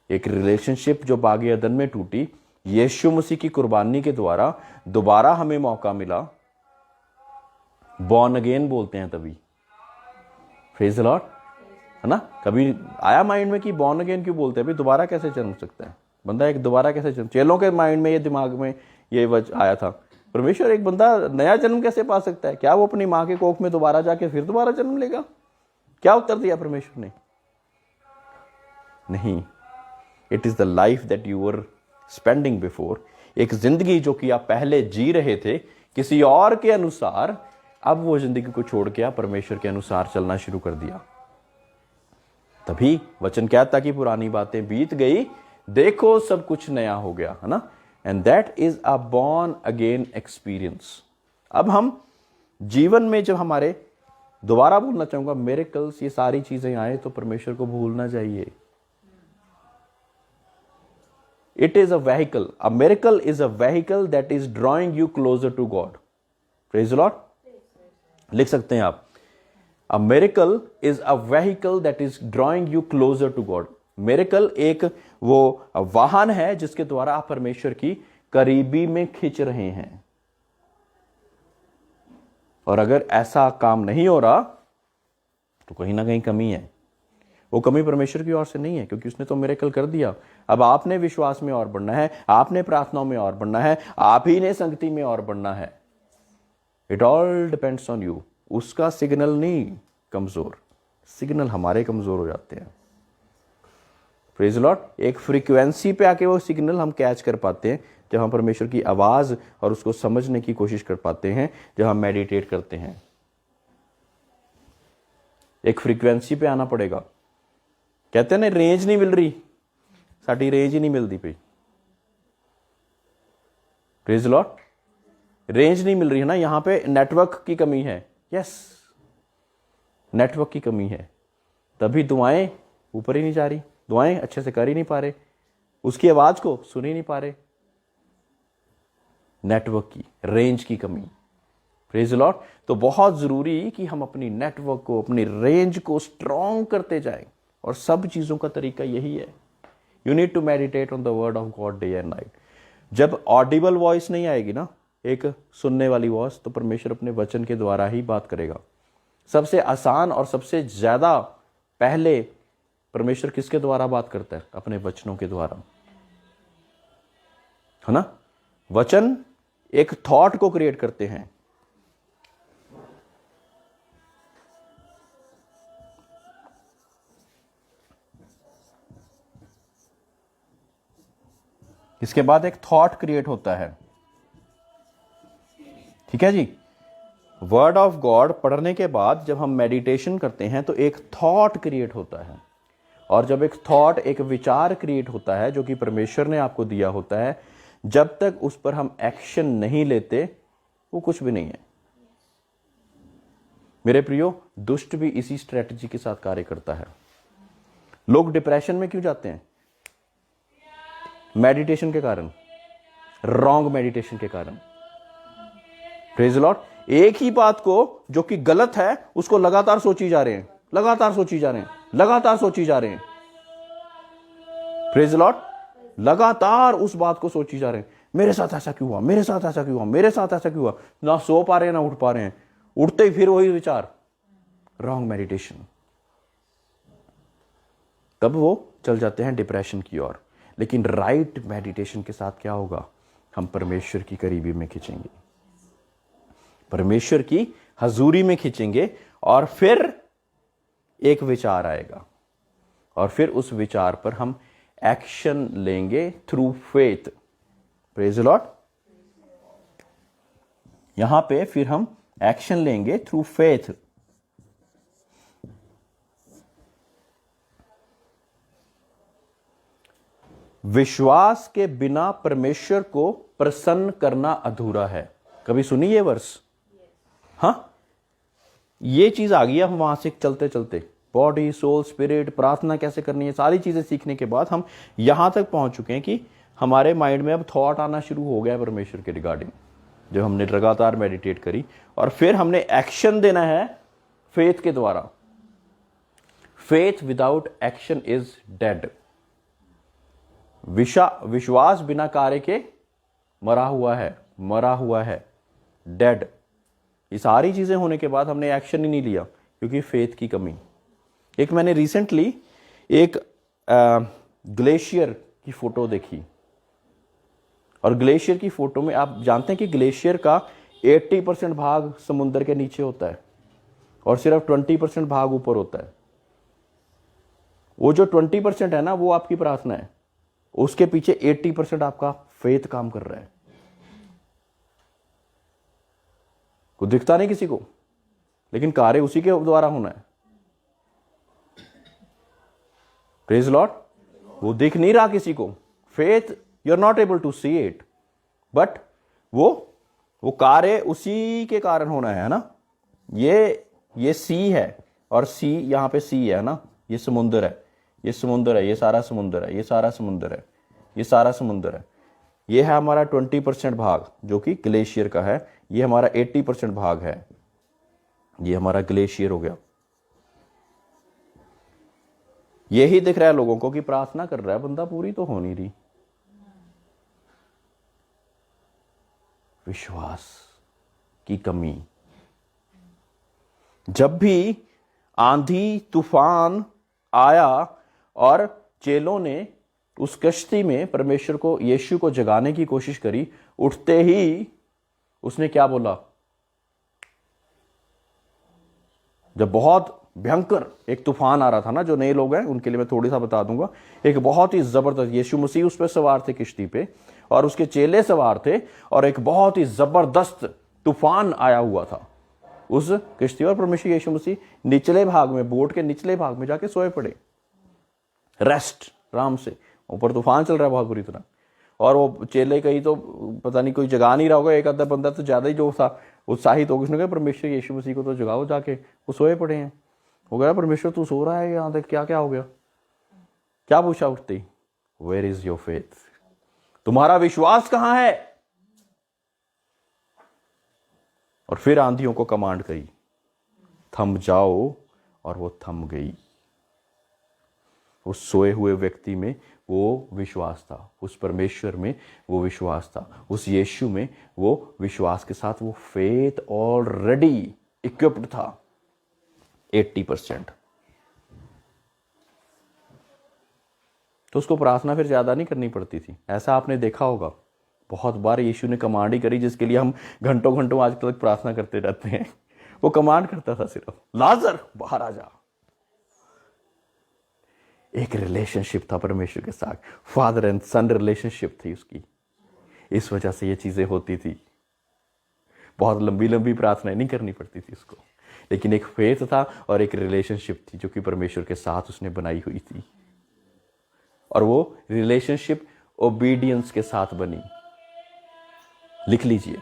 एक रिलेशनशिप जो बागे अदन में टूटी, यीशु मसीह की कुर्बानी के द्वारा दोबारा हमें मौका मिला। बॉर्न अगेन बोलते हैं तभी। प्रेज द लॉर्ड, है ना। कभी आया माइंड में कि बॉर्न अगेन क्यों बोलते हैं? अभी दोबारा कैसे जन्म सकता है बंदा? एक दोबारा कैसे जन्म? चेलों के माइंड में, ये दिमाग में ये आया था, परमेश्वर एक बंदा नया जन्म कैसे पा सकता है? क्या वो अपनी माँ के कोख में दोबारा जाके फिर दोबारा जन्म लेगा? क्या उत्तर दिया परमेश्वर ने? नहीं, it is the life that you were spending before, एक जिंदगी जो कि आप पहले जी रहे थे किसी और के अनुसार, अब वो जिंदगी को छोड़ के आप परमेश्वर के अनुसार चलना शुरू कर दिया। तभी वचन कहता कि पुरानी बातें बीत गई, देखो सब कुछ नया हो गया, है ना। And that is a born again experience. अब हम जीवन में जब हमारे, दोबारा बोलना चाहूंगा, मिरेकल्स, ये सारी चीजें आए तो परमेश्वर को भूलना चाहिए। It is a vehicle, a miracle is a vehicle that is drawing you closer to God. Praise the Lord. लिख सकते हैं आप, a miracle is a vehicle that is drawing you closer to God. Miracle एक वो वाहन है जिसके द्वारा आप परमेश्वर की करीबी में खींच रहे हैं। और अगर ऐसा काम नहीं हो रहा तो कहीं ना कहीं कमी है। वो कमी परमेश्वर की ओर से नहीं है, क्योंकि उसने तो मिरेकल कर दिया। अब आपने विश्वास में और बढ़ना है, आपने प्रार्थनाओं में और बढ़ना है, आप ही ने संगति में और बढ़ना है। It all depends on you. उसका सिग्नल नहीं कमजोर, सिग्नल हमारे कमजोर हो जाते हैं। Praise the Lord. एक फ्रीक्वेंसी पे आके वो सिग्नल हम कैच कर पाते हैं जब हम परमेश्वर की आवाज और उसको समझने की कोशिश कर पाते हैं, जब हम मेडिटेट करते हैं। एक फ्रीक्वेंसी पे आना पड़ेगा। कहते हैं ना, रेंज नहीं मिल रही, साडी रेंज ही नहीं मिलती पई। Praise the Lord. रेंज नहीं मिल रही है ना, यहां पे नेटवर्क की कमी है। यस, नेटवर्क की कमी है, तभी दुआएं ऊपर ही नहीं जा रही, दुआएं अच्छे से कर ही नहीं पा रहे, उसकी आवाज को सुन ही नहीं पा रहे। नेटवर्क की, रेंज की कमी। Praise the Lord. तो बहुत जरूरी कि हम अपनी नेटवर्क को, अपनी रेंज को स्ट्रॉन्ग करते जाएं, और सब चीजों का तरीका यही है। You need to meditate on the word of God day and night. जब ऑडिबल वॉइस नहीं आएगी ना, एक सुनने वाली वॉइस, तो परमेश्वर अपने वचन के द्वारा ही बात करेगा। सबसे आसान और सबसे ज्यादा पहले परमेश्वर किसके द्वारा बात करता है? अपने वचनों के द्वारा, है ना। वचन एक थॉट को क्रिएट करते हैं। इसके बाद एक थॉट क्रिएट होता है, ठीक है जी। वर्ड ऑफ गॉड पढ़ने के बाद जब हम मेडिटेशन करते हैं तो एक थॉट क्रिएट होता है, और जब एक थॉट, एक विचार क्रिएट होता है जो कि परमेश्वर ने आपको दिया होता है, जब तक उस पर हम एक्शन नहीं लेते वो कुछ भी नहीं है। मेरे प्रियो, दुष्ट भी इसी स्ट्रेटजी के साथ कार्य करता है। लोग डिप्रेशन में क्यों जाते हैं? मेडिटेशन के कारण, रॉन्ग मेडिटेशन के कारण। Praise the Lord. एक ही बात को जो कि गलत है उसको लगातार सोची जा रहे हैं, लगातार सोची जा रहे हैं, लगातार सोची जा रहे हैं। Praise the Lord. लगातार उस बात को सोची जा रहे हैं, मेरे साथ ऐसा क्यों हुआ, मेरे साथ ऐसा क्यों हुआ, मेरे साथ ऐसा क्यों हुआ। ना सो पा रहे हैं, ना उठ पा रहे हैं, उठते ही फिर वही विचार, रॉन्ग मेडिटेशन। तब वो चल जाते हैं डिप्रेशन की ओर। लेकिन राइट मेडिटेशन के साथ क्या होगा? हम परमेश्वर की करीबी में खींचेंगे, परमेश्वर की हजूरी में खींचेंगे, और फिर एक विचार आएगा, और फिर उस विचार पर हम एक्शन लेंगे through faith. Praise the Lord. यहां पे फिर हम एक्शन लेंगे थ्रू फेथ। विश्वास के बिना परमेश्वर को प्रसन्न करना अधूरा है। कभी सुनी ये वर्स? हाँ, ये चीज आ गई। हम वहां से चलते चलते बॉडी, सोल, स्पिरिट, प्रार्थना कैसे करनी है, सारी चीजें सीखने के बाद हम यहां तक पहुंच चुके हैं कि हमारे माइंड में अब थॉट आना शुरू हो गया है परमेश्वर के रिगार्डिंग, जब हमने लगातार मेडिटेट करी, और फिर हमने एक्शन देना है फेथ के द्वारा। Faith without action is dead. विश्वास बिना कार्य के मरा हुआ है, डेड। ये सारी चीजें होने के बाद हमने एक्शन ही नहीं लिया क्योंकि फेथ की कमी। एक मैंने रिसेंटली एक ग्लेशियर की फोटो देखी, और ग्लेशियर की फोटो में आप जानते हैं कि ग्लेशियर का 80% भाग समुद्र के नीचे होता है और सिर्फ 20% भाग ऊपर होता है। वो जो 20% है ना, वो आपकी प्रार्थना है, उसके पीछे 80% आपका फेथ काम कर रहा है। कुछ दिखता नहीं किसी को, लेकिन कार्य उसी के द्वारा होना है। Praise Lord. वो दिख नहीं रहा किसी को, faith you are not able to see it, but वो कार्य उसी के कारण होना है ना। ये सी है, और सी यहां पे सी है ना, ये समुंदर है, ये समुंदर है, ये सारा समुंदर है, ये सारा समुंदर है, ये सारा समुंदर है। ये है हमारा 20% भाग जो कि ग्लेशियर का है, ये हमारा 80% भाग है, ये हमारा ग्लेशियर हो गया। यही दिख रहा है लोगों को कि प्रार्थना कर रहा है बंदा, पूरी तो हो नहीं रही। विश्वास की कमी। जब भी आंधी तूफान आया और चेलों ने उस कश्ती में परमेश्वर को, यीशु को जगाने की कोशिश करी, उठते ही उसने क्या बोला? जब बहुत भयंकर एक तूफान आ रहा था ना, जो नए लोग हैं उनके लिए मैं थोड़ी सा बता दूंगा, एक बहुत ही जबरदस्त, यीशु मसीह उस पर सवार थे किश्ती पे, और उसके चेले सवार थे, और एक बहुत ही जबरदस्त तूफान आया हुआ था उस किश्ती। और परमेश्वर यीशु मसीह निचले भाग में, बोट के निचले भाग में जाके सोए पड़े, रेस्ट, आराम से। ऊपर तूफान चल रहा है बहुत बुरी तरह, और वो चेले कहीं तो पता नहीं कोई जगा नहीं रहा होगा, एक आधा बंदा तो ज्यादा ही जो था उत्साहित होगा, उसने कहा परमेश्वर यीशु मसीह को तो जगाओ जाके, वो सोए पड़े हैं। हो गया परमेश्वर तू सो रहा है यहाँ तक, क्या क्या हो गया? क्या पूछा उठते ही? Where is your faith? तुम्हारा विश्वास कहां है? और फिर आंधियों को कमांड करी, थम जाओ, और वो थम गई। उस सोए हुए व्यक्ति में वो विश्वास था, उस परमेश्वर में वो विश्वास था, उस यीशु में वो विश्वास के साथ वो फेथ ऑलरेडी इक्विप्ड था 80%। तो उसको प्रार्थना फिर ज्यादा नहीं करनी पड़ती थी। ऐसा आपने देखा होगा, बहुत बार यीशु ने कमांड ही करी, जिसके लिए हम घंटों घंटों आज तक प्रार्थना करते रहते हैं। वो कमांड करता था सिर्फ, लाजर बाहर आ जा। एक रिलेशनशिप था परमेश्वर के साथ, फादर एंड सन रिलेशनशिप थी उसकी, इस वजह से ये चीजें होती थी। बहुत लंबी लंबी प्रार्थनाएं नहीं करनी पड़ती थी उसको, लेकिन एक फेथ था और एक रिलेशनशिप थी जो कि परमेश्वर के साथ उसने बनाई हुई थी, और वो रिलेशनशिप ओबीडियंस के साथ बनी। लिख लीजिए,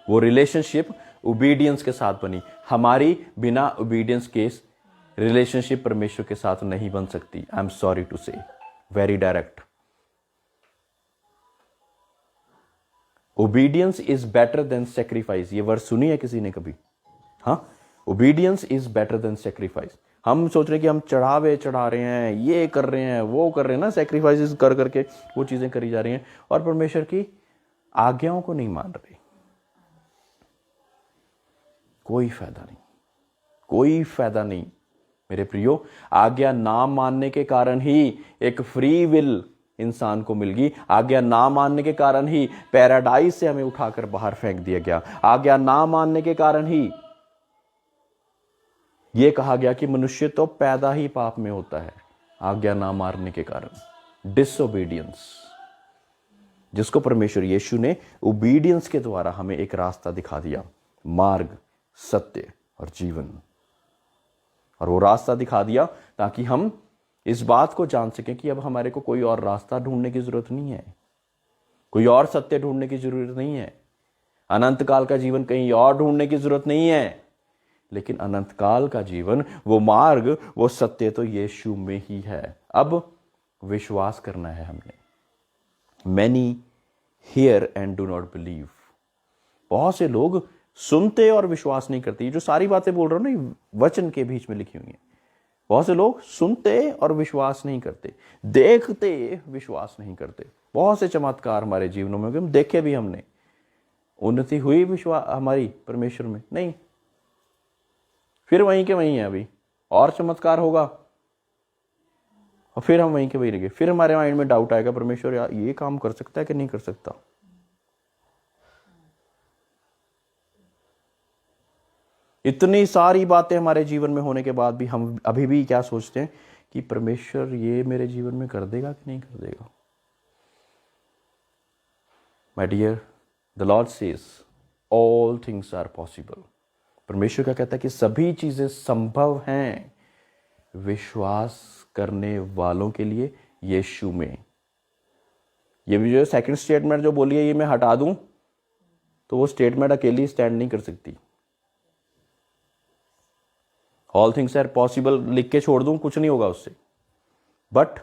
वो रिलेशनशिप ओबीडियंस के साथ बनी। हमारी बिना ओबीडियंस के रिलेशनशिप परमेश्वर के साथ नहीं बन सकती। आई एम सॉरी टू से, very direct. Obedience is better than sacrifice. ये वर्ड सुनी है किसी ने कभी? हाँ, obedience is better than sacrifice. हम सोच रहे कि हम चढ़ावे चढ़ा रहे हैं, ये कर रहे हैं, वो कर रहे हैं ना, सेक्रीफाइसेस कर करके वो चीजें करी जा रही हैं, और परमेश्वर की आज्ञाओं को नहीं मान रहे। कोई फायदा नहीं, कोई फायदा नहीं मेरे प्रियो। आज्ञा ना मानने के कारण ही एक फ्री विल इंसान को मिल गई। आज्ञा ना मानने के कारण ही पैराडाइज से हमें उठाकर बाहर फेंक दिया गया। आज्ञा ना मानने के कारण ही यह कहा गया कि मनुष्य तो पैदा ही पाप में होता है, आज्ञा ना मानने के कारण। डिसओबीडियंस, जिसको परमेश्वर यीशु ने ओबीडियंस के द्वारा हमें एक रास्ता दिखा दिया, मार्ग, सत्य और जीवन। और वो रास्ता दिखा दिया ताकि हम इस बात को जान सकें कि अब हमारे को कोई और रास्ता ढूंढने की जरूरत नहीं है, कोई और सत्य ढूंढने की जरूरत नहीं है, अनंत काल का जीवन कहीं और ढूंढने की जरूरत नहीं है, लेकिन अनंत काल का जीवन, वो मार्ग, वो सत्य तो यीशु में ही है। अब विश्वास करना है हमने। Many hear and do not believe। बहुत से लोग सुनते और विश्वास नहीं करते। ये जो सारी बातें बोल रहा हूं ना, वचन के बीच में लिखी हुई हैं। बहुत से लोग सुनते और विश्वास नहीं करते, देखते विश्वास नहीं करते। बहुत से चमत्कार हमारे जीवनों में हम देखे भी, हमने उन्नति हुई विश्वास हमारी परमेश्वर में नहीं, फिर वहीं के वहीं है। अभी और चमत्कार होगा और फिर हम वहीं के वहीं रहेंगे। फिर हमारे माइंड में डाउट आएगा, परमेश्वर यार ये काम कर सकता है कि नहीं कर सकता। इतनी सारी बातें हमारे जीवन में होने के बाद भी हम अभी भी क्या सोचते हैं कि परमेश्वर ये मेरे जीवन में कर देगा कि नहीं कर देगा। My dear, the Lord says all things are possible. परमेश्वर का कहता है कि सभी चीज़ें संभव हैं विश्वास करने वालों के लिए यीशु में। ये भी जो सेकंड स्टेटमेंट जो बोली है ये मैं हटा दूं तो वो स्टेटमेंट अकेली स्टैंड नहीं कर सकती। ऑल थिंग्स आर पॉसिबल लिख के छोड़ दूं कुछ नहीं होगा उससे, बट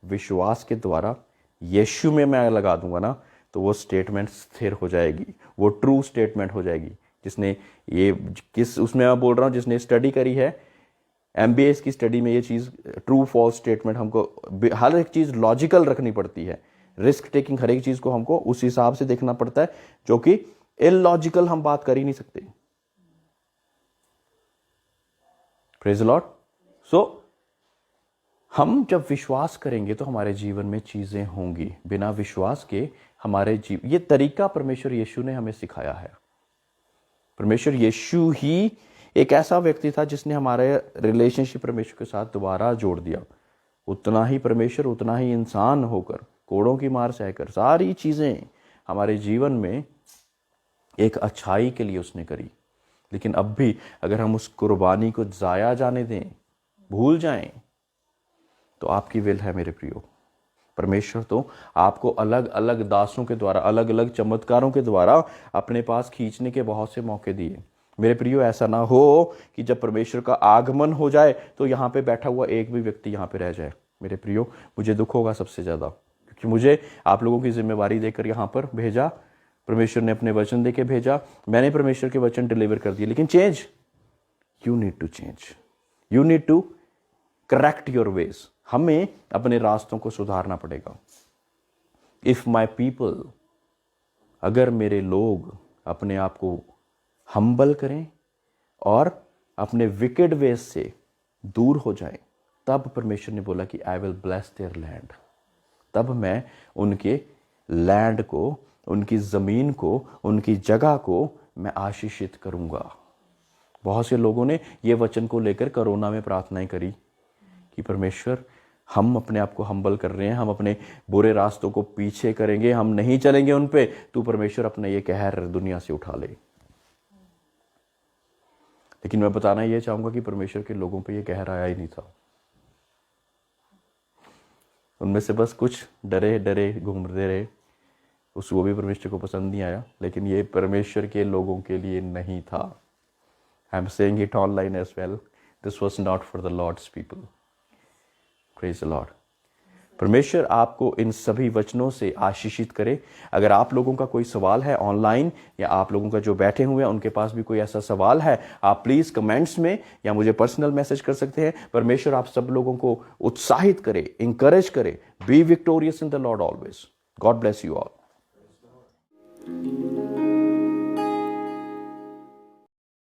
विश्वास के द्वारा यीशु में मैं लगा दूंगा ना तो वो स्टेटमेंट स्थिर हो जाएगी, वो ट्रू स्टेटमेंट हो जाएगी। जिसने ये किस उसमें मैं बोल रहा हूँ जिसने स्टडी करी है MBA की स्टडी में ये चीज़ ट्रू फॉल्स स्टेटमेंट हमको हर एक चीज़ लॉजिकल रखनी पड़ती है। रिस्क टेकिंग हर एक चीज़ को हमको उस हिसाब से देखना पड़ता है जो कि इलॉजिकल हम बात कर ही नहीं सकते। Praise the Lord. सो हम जब विश्वास करेंगे तो हमारे जीवन में चीजें होंगी। बिना विश्वास के हमारे ये तरीका परमेश्वर यीशु ने हमें सिखाया है। परमेश्वर यीशु ही एक ऐसा व्यक्ति था जिसने हमारे रिलेशनशिप परमेश्वर के साथ दोबारा जोड़ दिया। उतना ही परमेश्वर उतना ही इंसान होकर कोड़ों की मार सहकर सारी चीजें हमारे जीवन में एक अच्छाई के लिए उसने करी। लेकिन अब भी अगर हम उस कुर्बानी को जाया जाने दें, भूल जाएं, तो आपकी विल है मेरे प्रियो। परमेश्वर तो आपको अलग अलग दासों के द्वारा अलग अलग चमत्कारों के द्वारा अपने पास खींचने के बहुत से मौके दिए। मेरे प्रियो ऐसा ना हो कि जब परमेश्वर का आगमन हो जाए तो यहाँ पे बैठा हुआ एक भी व्यक्ति यहाँ पे रह जाए। मेरे प्रियो मुझे दुख होगा सबसे ज़्यादा, क्योंकि मुझे आप लोगों की जिम्मेवारी देकर यहाँ पर भेजा। परमेश्वर ने अपने वचन देके भेजा, मैंने परमेश्वर के वचन डिलीवर कर दिए, लेकिन change, you need to change, you need to correct your ways. हमें अपने रास्तों को सुधारना पड़ेगा। इफ माई पीपल, अगर मेरे लोग अपने आप को हम्बल करें और अपने विकेड वेज से दूर हो जाएं, तब परमेश्वर ने बोला कि I will bless there land. तब मैं उनके लैंड को, उनकी ज़मीन को, उनकी जगह को मैं आशीषित करूंगा। बहुत से लोगों ने ये वचन को लेकर कोरोना में प्रार्थनाएं करी कि परमेश्वर हम अपने आप को हम्बल कर रहे हैं, हम अपने बुरे रास्तों को पीछे करेंगे, हम नहीं चलेंगे उन पे, तू परमेश्वर अपना ये कहर दुनिया से उठा ले। लेकिन मैं बताना ये चाहूंगा कि परमेश्वर के लोगों पे ये कहर आया ही नहीं था। उनमें से बस कुछ डरे डरे घूमते रहे, वो भी परमेश्वर को पसंद नहीं आया, लेकिन ये परमेश्वर के लोगों के लिए नहीं था। I am saying it online as well, this was not for the lord's people. Praise the lord. परमेश्वर आपको इन सभी वचनों से आशीषित करे। अगर आप लोगों का कोई सवाल है ऑनलाइन, या आप लोगों का जो बैठे हुए हैं उनके पास भी कोई ऐसा सवाल है, आप प्लीज कमेंट्स में या मुझे पर्सनल मैसेज कर सकते हैं। परमेश्वर आप सब लोगों को उत्साहित करे, इंकरेज करे। B victorious in the Lord always. God bless you all.